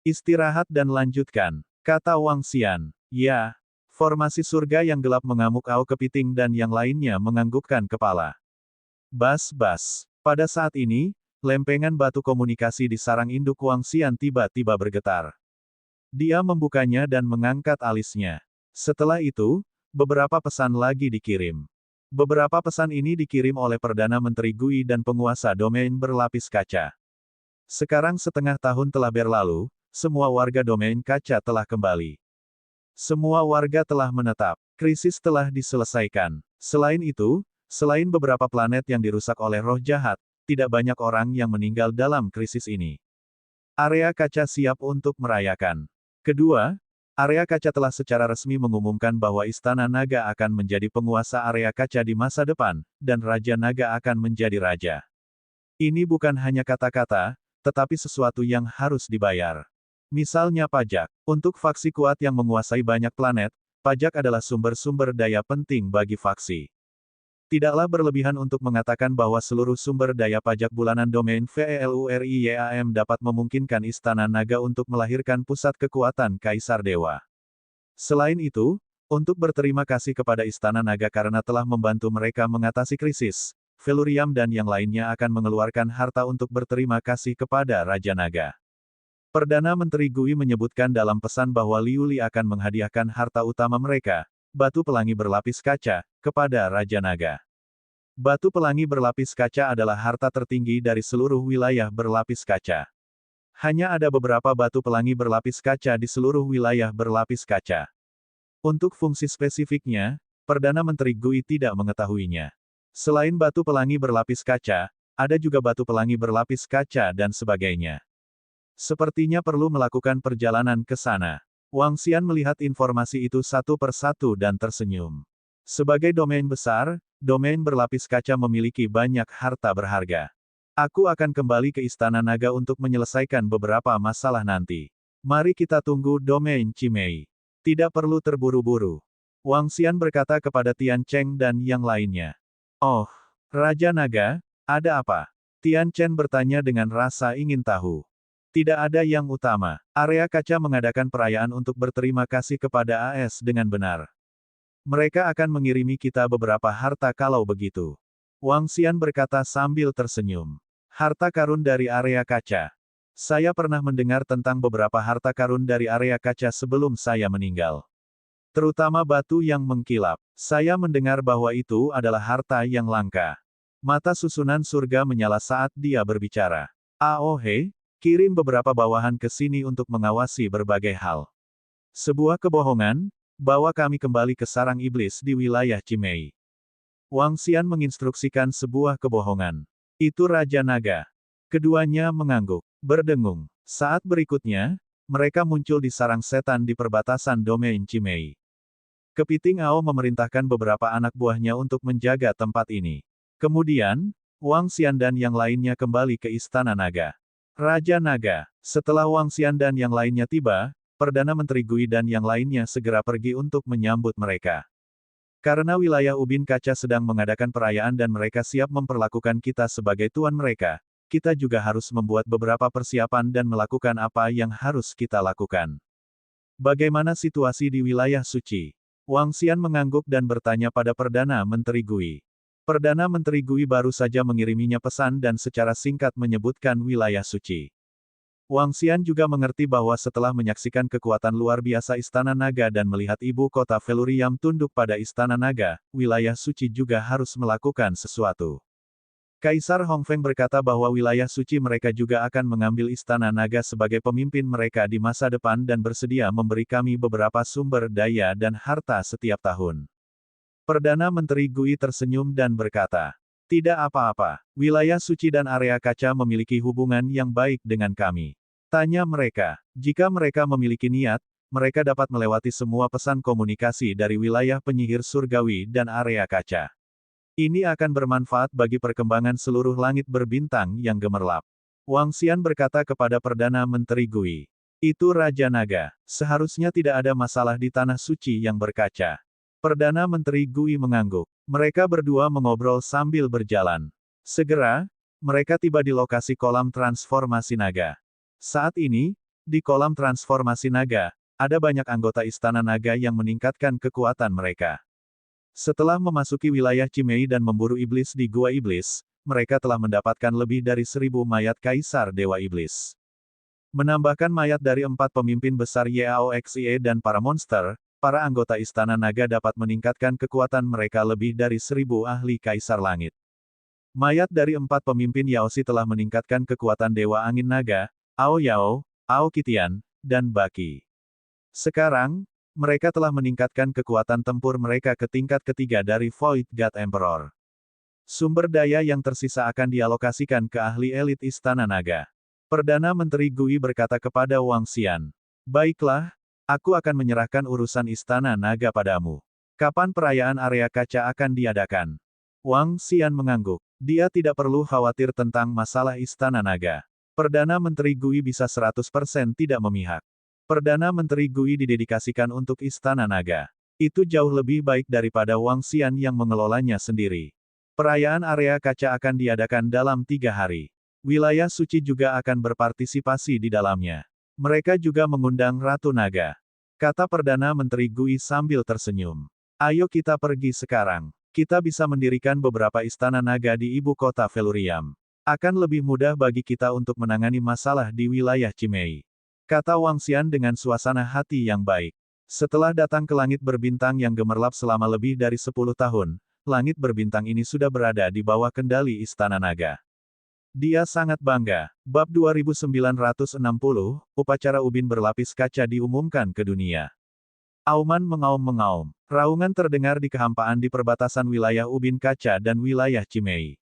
Istirahat dan lanjutkan, kata Wang Xian. Ya, formasi surga yang gelap mengamuk Ao Kepiting dan yang lainnya menganggukkan kepala. Bas-bas. Pada saat ini, lempengan batu komunikasi di sarang induk Wang Xian tiba-tiba bergetar. Dia membukanya dan mengangkat alisnya. Setelah itu, beberapa pesan lagi dikirim. Beberapa pesan ini dikirim oleh Perdana Menteri Gui dan penguasa domain berlapis kaca. Sekarang setengah tahun telah berlalu, semua warga domain kaca telah kembali. Semua warga telah menetap. Krisis telah diselesaikan. Selain itu, selain beberapa planet yang dirusak oleh roh jahat, tidak banyak orang yang meninggal dalam krisis ini. Area kaca siap untuk merayakan. Kedua, area kaca telah secara resmi mengumumkan bahwa Istana Naga akan menjadi penguasa area kaca di masa depan, dan Raja Naga akan menjadi raja. Ini bukan hanya kata-kata, tetapi sesuatu yang harus dibayar. Misalnya pajak. Untuk faksi kuat yang menguasai banyak planet, pajak adalah sumber-sumber daya penting bagi faksi. Tidaklah berlebihan untuk mengatakan bahwa seluruh sumber daya pajak bulanan domain VELURIYAM dapat memungkinkan Istana Naga untuk melahirkan pusat kekuatan Kaisar Dewa. Selain itu, untuk berterima kasih kepada Istana Naga karena telah membantu mereka mengatasi krisis, Velurium dan yang lainnya akan mengeluarkan harta untuk berterima kasih kepada Raja Naga. Perdana Menteri Gui menyebutkan dalam pesan bahwa Liu Li akan menghadiahkan harta utama mereka, batu pelangi berlapis kaca, kepada Raja Naga. Batu pelangi berlapis kaca adalah harta tertinggi dari seluruh wilayah berlapis kaca. Hanya ada beberapa batu pelangi berlapis kaca di seluruh wilayah berlapis kaca. Untuk fungsi spesifiknya, Perdana Menteri Gui tidak mengetahuinya. Selain batu pelangi berlapis kaca, ada juga batu pelangi berlapis kaca dan sebagainya. Sepertinya perlu melakukan perjalanan ke sana. Wang Xian melihat informasi itu satu persatu dan tersenyum. Sebagai domain besar, domain berlapis kaca memiliki banyak harta berharga. Aku akan kembali ke Istana Naga untuk menyelesaikan beberapa masalah nanti. Mari kita tunggu domain Cimei. Tidak perlu terburu-buru. Wang Xian berkata kepada Tian Cheng dan yang lainnya. Oh, Raja Naga, ada apa? Tian Chen bertanya dengan rasa ingin tahu. Tidak ada yang utama. Area kaca mengadakan perayaan untuk berterima kasih kepada AS dengan benar. Mereka akan mengirimi kita beberapa harta kalau begitu. Wang Xian berkata sambil tersenyum. Harta karun dari area kaca. Saya pernah mendengar tentang beberapa harta karun dari area kaca sebelum saya meninggal. Terutama batu yang mengkilap. Saya mendengar bahwa itu adalah harta yang langka. Mata susunan surga menyala saat dia berbicara. Aohe, kirim beberapa bawahan ke sini untuk mengawasi berbagai hal. Sebuah kebohongan, bawa kami kembali ke sarang iblis di wilayah Cimei. Wang Xian menginstruksikan sebuah kebohongan. Itu Raja Naga. Keduanya mengangguk, berdengung. Saat berikutnya, mereka muncul di sarang setan di perbatasan domain Cimei. Kepiting Ao memerintahkan beberapa anak buahnya untuk menjaga tempat ini. Kemudian, Wang Xian dan yang lainnya kembali ke Istana Naga. Raja Naga. Setelah Wang Xian dan yang lainnya tiba, Perdana Menteri Gui dan yang lainnya segera pergi untuk menyambut mereka. Karena wilayah Ubin Kaca sedang mengadakan perayaan dan mereka siap memperlakukan kita sebagai tuan mereka, kita juga harus membuat beberapa persiapan dan melakukan apa yang harus kita lakukan. Bagaimana situasi di wilayah suci? Wang Xian mengangguk dan bertanya pada Perdana Menteri Gui. Perdana Menteri Gui baru saja mengiriminya pesan dan secara singkat menyebutkan wilayah suci. Wang Xian juga mengerti bahwa setelah menyaksikan kekuatan luar biasa Istana Naga dan melihat ibu kota Velurium tunduk pada Istana Naga, wilayah suci juga harus melakukan sesuatu. Kaisar Hongfeng berkata bahwa wilayah suci mereka juga akan mengambil Istana Naga sebagai pemimpin mereka di masa depan dan bersedia memberi kami beberapa sumber daya dan harta setiap tahun. Perdana Menteri Gui tersenyum dan berkata, "Tidak apa-apa, wilayah suci dan area kaca memiliki hubungan yang baik dengan kami. Tanya mereka, jika mereka memiliki niat, mereka dapat melewati semua pesan komunikasi dari wilayah penyihir surgawi dan area kaca. Ini akan bermanfaat bagi perkembangan seluruh langit berbintang yang gemerlap." Wang Xian berkata kepada Perdana Menteri Gui, "Itu Raja Naga, seharusnya tidak ada masalah di tanah suci yang berkaca." Perdana Menteri Gui mengangguk. Mereka berdua mengobrol sambil berjalan. Segera, mereka tiba di lokasi kolam transformasi naga. Saat ini, di kolam transformasi naga, ada banyak anggota Istana Naga yang meningkatkan kekuatan mereka. Setelah memasuki wilayah Cimei dan memburu iblis di Gua Iblis, mereka telah mendapatkan lebih dari 1.000 mayat Kaisar Dewa Iblis. Menambahkan mayat dari 4 pemimpin besar Yao Xie dan para monster, para anggota Istana Naga dapat meningkatkan kekuatan mereka lebih dari 1.000 ahli Kaisar Langit. Mayat dari 4 pemimpin Yaosi telah meningkatkan kekuatan Dewa Angin Naga, Ao Yao, Ao Kitian, dan Baki. Sekarang, mereka telah meningkatkan kekuatan tempur mereka ke tingkat ketiga dari Void God Emperor. Sumber daya yang tersisa akan dialokasikan ke ahli elit Istana Naga. Perdana Menteri Gui berkata kepada Wang Xian, "Baiklah, aku akan menyerahkan urusan Istana Naga padamu. Kapan perayaan area kaca akan diadakan?" Wang Xian mengangguk. Dia tidak perlu khawatir tentang masalah Istana Naga. Perdana Menteri Gui bisa 100% tidak memihak. Perdana Menteri Gui didedikasikan untuk Istana Naga. Itu jauh lebih baik daripada Wang Xian yang mengelolanya sendiri. Perayaan area kaca akan diadakan dalam 3 hari. Wilayah suci juga akan berpartisipasi di dalamnya. Mereka juga mengundang Ratu Naga. Kata Perdana Menteri Gui sambil tersenyum. "Ayo kita pergi sekarang. Kita bisa mendirikan beberapa Istana Naga di ibu kota Velurium. Akan lebih mudah bagi kita untuk menangani masalah di wilayah Cimei," kata Wang Xian dengan suasana hati yang baik. Setelah datang ke langit berbintang yang gemerlap selama lebih dari 10 tahun, langit berbintang ini sudah berada di bawah kendali Istana Naga. Dia sangat bangga. Bab 2960, upacara ubin berlapis kaca diumumkan ke dunia. Auman mengaum-mengaum. Raungan terdengar di kehampaan di perbatasan wilayah ubin kaca dan wilayah Cimei.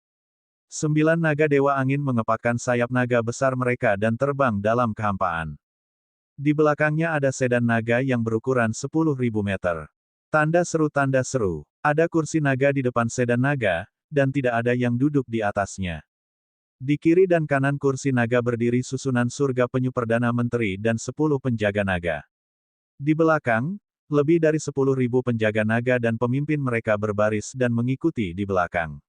9 naga Dewa Angin mengepakkan sayap naga besar mereka dan terbang dalam kehampaan. Di belakangnya ada sedan naga yang berukuran 10.000 meter. Tanda seru, ada kursi naga di depan sedan naga, dan tidak ada yang duduk di atasnya. Di kiri dan kanan kursi naga berdiri susunan surga penyu Perdana Menteri dan 10 penjaga naga. Di belakang, lebih dari 10.000 penjaga naga dan pemimpin mereka berbaris dan mengikuti di belakang.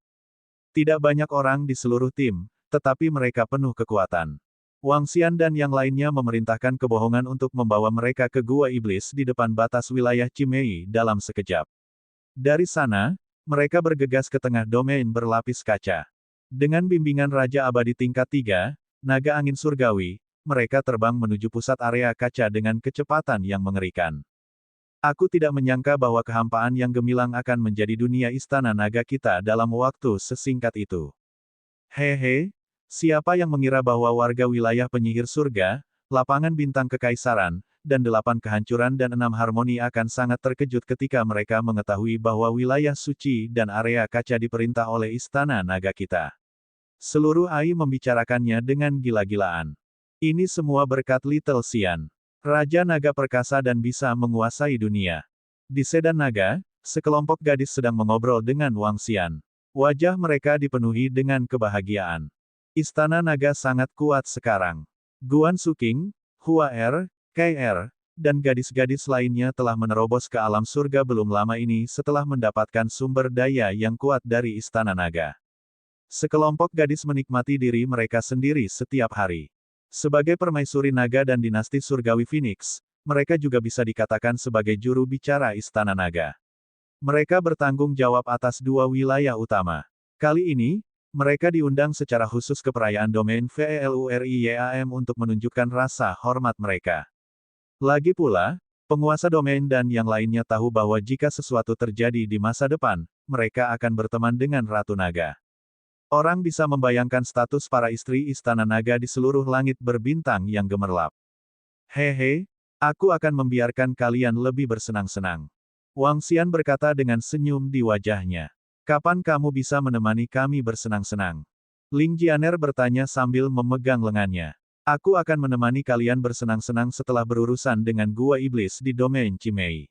Tidak banyak orang di seluruh tim, tetapi mereka penuh kekuatan. Wang Xian dan yang lainnya memerintahkan kebohongan untuk membawa mereka ke Gua Iblis di depan batas wilayah Cimei dalam sekejap. Dari sana, mereka bergegas ke tengah domain berlapis kaca. Dengan bimbingan Raja Abadi tingkat 3, Naga Angin Surgawi, mereka terbang menuju pusat area kaca dengan kecepatan yang mengerikan. Aku tidak menyangka bahwa kehampaan yang gemilang akan menjadi dunia Istana Naga kita dalam waktu sesingkat itu. Hehe, siapa yang mengira bahwa warga wilayah penyihir surga, lapangan bintang kekaisaran, dan 8 kehancuran dan 6 harmoni akan sangat terkejut ketika mereka mengetahui bahwa wilayah suci dan area kaca diperintah oleh Istana Naga kita. Seluruh AI membicarakannya dengan gila-gilaan. Ini semua berkat Little Xian, Raja Naga perkasa dan bisa menguasai dunia. Di sedan naga, sekelompok gadis sedang mengobrol dengan Wang Xian. Wajah mereka dipenuhi dengan kebahagiaan. Istana Naga sangat kuat sekarang. Guan Suking, Hua Er, Kai Er, dan gadis-gadis lainnya telah menerobos ke alam surga belum lama ini setelah mendapatkan sumber daya yang kuat dari Istana Naga. Sekelompok gadis menikmati diri mereka sendiri setiap hari. Sebagai permaisuri naga dan dinasti surgawi Phoenix, mereka juga bisa dikatakan sebagai juru bicara Istana Naga. Mereka bertanggung jawab atas 2 wilayah utama. Kali ini, mereka diundang secara khusus ke perayaan domain VELURIYAM untuk menunjukkan rasa hormat mereka. Lagi pula, penguasa domain dan yang lainnya tahu bahwa jika sesuatu terjadi di masa depan, mereka akan berteman dengan Ratu Naga. Orang bisa membayangkan status para istri Istana Naga di seluruh langit berbintang yang gemerlap. Hehe, aku akan membiarkan kalian lebih bersenang-senang. Wang Xian berkata dengan senyum di wajahnya. Kapan kamu bisa menemani kami bersenang-senang? Ling Jianer bertanya sambil memegang lengannya. Aku akan menemani kalian bersenang-senang setelah berurusan dengan Gua Iblis di domain Cimei.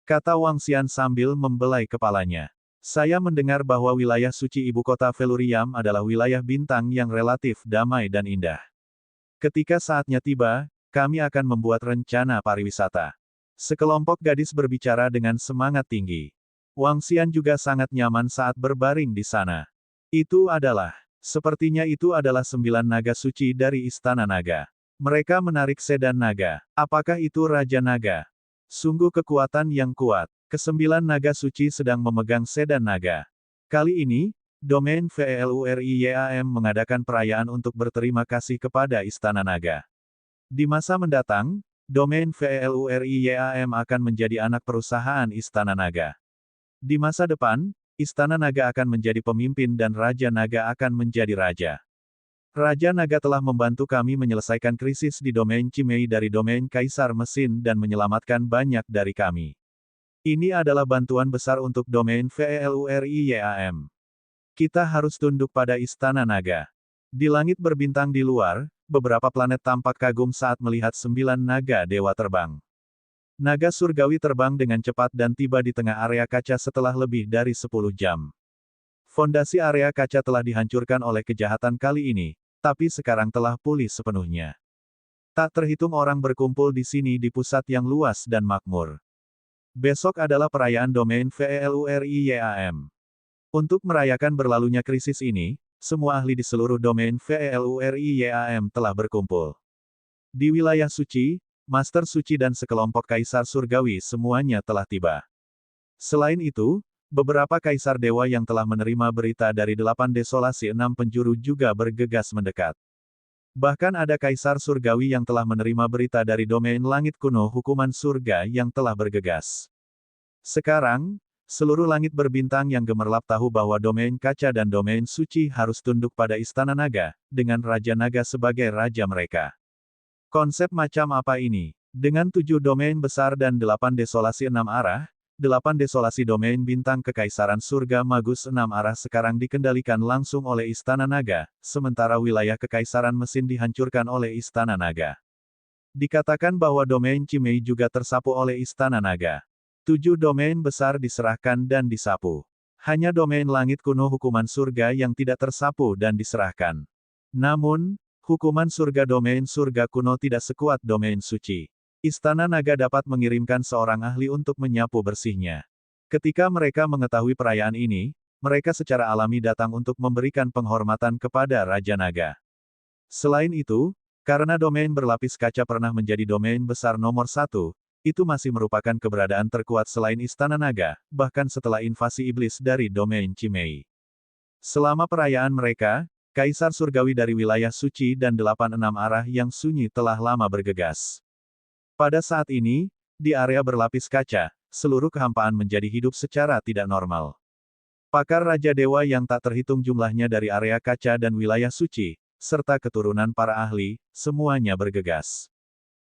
Kata Wang Xian sambil membelai kepalanya. Saya mendengar bahwa wilayah suci ibu kota Velurium adalah wilayah bintang yang relatif damai dan indah. Ketika saatnya tiba, kami akan membuat rencana pariwisata. Sekelompok gadis berbicara dengan semangat tinggi. Wang Xian juga sangat nyaman saat berbaring di sana. Sepertinya itu adalah 9 naga suci dari Istana Naga. Mereka menarik sedan naga. Apakah itu Raja Naga? Sungguh kekuatan yang kuat. Kesembilan naga suci sedang memegang sedan naga. Kali ini, domain Velurium mengadakan perayaan untuk berterima kasih kepada Istana Naga. Di masa mendatang, domain Velurium akan menjadi anak perusahaan Istana Naga. Di masa depan, Istana Naga akan menjadi pemimpin dan Raja Naga akan menjadi raja. Raja Naga telah membantu kami menyelesaikan krisis di domain Cimei dari domain Kaisar Mesin dan menyelamatkan banyak dari kami. Ini adalah bantuan besar untuk domain Velurium. Kita harus tunduk pada Istana Naga. Di langit berbintang di luar, beberapa planet tampak kagum saat melihat 9 naga dewa terbang. Naga surgawi terbang dengan cepat dan tiba di tengah area kaca setelah lebih dari 10 jam. Fondasi area kaca telah dihancurkan oleh kejahatan kali ini, tapi sekarang telah pulih sepenuhnya. Tak terhitung orang berkumpul di sini di pusat yang luas dan makmur. Besok adalah perayaan domain Velurium. Untuk merayakan berlalunya krisis ini, semua ahli di seluruh domain Velurium telah berkumpul. Di wilayah suci, Master Suci dan sekelompok Kaisar Surgawi semuanya telah tiba. Selain itu, beberapa Kaisar Dewa yang telah menerima berita dari 8 desolasi 6 penjuru juga bergegas mendekat. Bahkan ada Kaisar Surgawi yang telah menerima berita dari domain langit kuno hukuman surga yang telah bergegas. Sekarang, seluruh langit berbintang yang gemerlap tahu bahwa domain kaca dan domain suci harus tunduk pada Istana Naga, dengan Raja Naga sebagai raja mereka. Konsep macam apa ini? Dengan 7 domain besar dan 8 desolasi 6 arah, 8 desolasi domain bintang Kekaisaran Surga Magus 6 arah sekarang dikendalikan langsung oleh Istana Naga, sementara wilayah Kekaisaran Mesin dihancurkan oleh Istana Naga. Dikatakan bahwa domain Cimei juga tersapu oleh Istana Naga. 7 domain besar diserahkan dan disapu. Hanya domain langit kuno hukuman surga yang tidak tersapu dan diserahkan. Namun, hukuman surga domain surga kuno tidak sekuat domain suci. Istana Naga dapat mengirimkan seorang ahli untuk menyapu bersihnya. Ketika mereka mengetahui perayaan ini, mereka secara alami datang untuk memberikan penghormatan kepada Raja Naga. Selain itu, karena domain berlapis kaca pernah menjadi domain besar nomor 1, itu masih merupakan keberadaan terkuat selain Istana Naga, bahkan setelah invasi iblis dari domain Cimei. Selama perayaan mereka, Kaisar Surgawi dari wilayah suci dan 86 arah yang sunyi telah lama bergegas. Pada saat ini, di area berlapis kaca, seluruh kehampaan menjadi hidup secara tidak normal. Pakar Raja Dewa yang tak terhitung jumlahnya dari area kaca dan wilayah suci, serta keturunan para ahli, semuanya bergegas.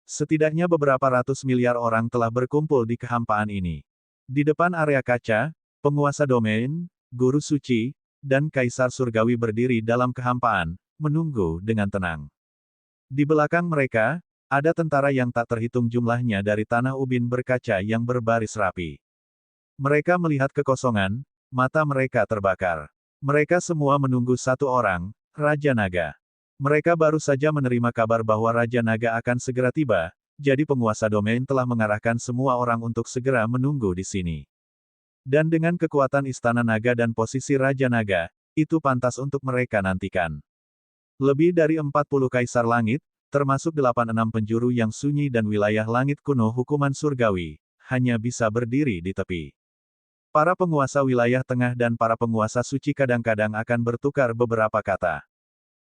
Setidaknya beberapa ratus miliar orang telah berkumpul di kehampaan ini. Di depan area kaca, penguasa domain, guru suci, dan Kaisar Surgawi berdiri dalam kehampaan, menunggu dengan tenang. Di belakang mereka, ada tentara yang tak terhitung jumlahnya dari tanah ubin berkaca yang berbaris rapi. Mereka melihat kekosongan, mata mereka terbakar. Mereka semua menunggu satu orang, Raja Naga. Mereka baru saja menerima kabar bahwa Raja Naga akan segera tiba, jadi penguasa domain telah mengarahkan semua orang untuk segera menunggu di sini. Dan dengan kekuatan Istana Naga dan posisi Raja Naga, itu pantas untuk mereka nantikan. Lebih dari 40 Kaisar Langit, termasuk 86 penjuru yang sunyi dan wilayah langit kuno hukuman surgawi, hanya bisa berdiri di tepi. Para penguasa wilayah tengah dan para penguasa suci kadang-kadang akan bertukar beberapa kata.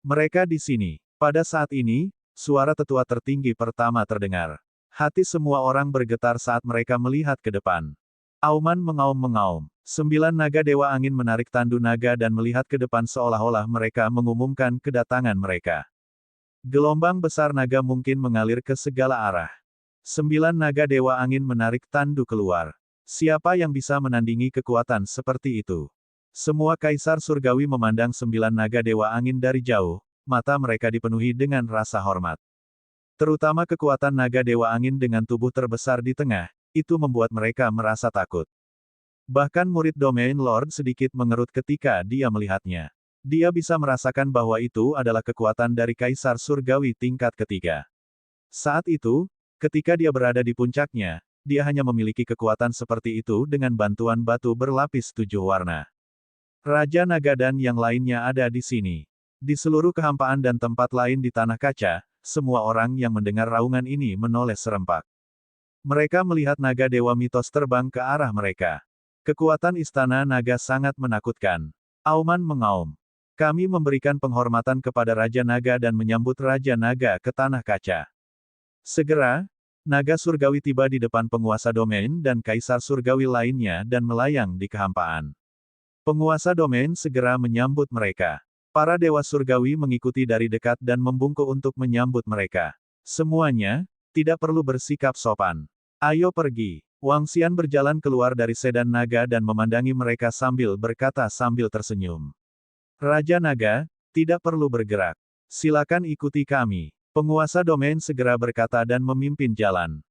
Mereka di sini. Pada saat ini, suara tetua tertinggi pertama terdengar. Hati semua orang bergetar saat mereka melihat ke depan. Auman mengaum-mengaum. 9 naga Dewa Angin menarik tandu naga dan melihat ke depan seolah-olah mereka mengumumkan kedatangan mereka. Gelombang besar naga mungkin mengalir ke segala arah. 9 naga Dewa Angin menarik tandu keluar. Siapa yang bisa menandingi kekuatan seperti itu? Semua kaisar surgawi memandang 9 naga Dewa Angin dari jauh, mata mereka dipenuhi dengan rasa hormat. Terutama kekuatan naga Dewa Angin dengan tubuh terbesar di tengah, itu membuat mereka merasa takut. Bahkan murid Domain Lord sedikit mengerut ketika dia melihatnya. Dia bisa merasakan bahwa itu adalah kekuatan dari Kaisar Surgawi tingkat ketiga. Saat itu, ketika dia berada di puncaknya, dia hanya memiliki kekuatan seperti itu dengan bantuan batu berlapis 7 warna. Raja Naga dan yang lainnya ada di sini. Di seluruh kehampaan dan tempat lain di Tanah Kaca, semua orang yang mendengar raungan ini menoleh serempak. Mereka melihat naga dewa mitos terbang ke arah mereka. Kekuatan Istana Naga sangat menakutkan. Auman mengaum. Kami memberikan penghormatan kepada Raja Naga dan menyambut Raja Naga ke Tanah Kaca. Segera, naga surgawi tiba di depan penguasa domain dan kaisar surgawi lainnya dan melayang di kehampaan. Penguasa domain segera menyambut mereka. Para dewa surgawi mengikuti dari dekat dan membungkuk untuk menyambut mereka. Semuanya, tidak perlu bersikap sopan. Ayo pergi. Wang Xian berjalan keluar dari sedan naga dan memandangi mereka sambil berkata sambil tersenyum. Raja Naga, tidak perlu bergerak. Silakan ikuti kami. Penguasa domain segera berkata dan memimpin jalan.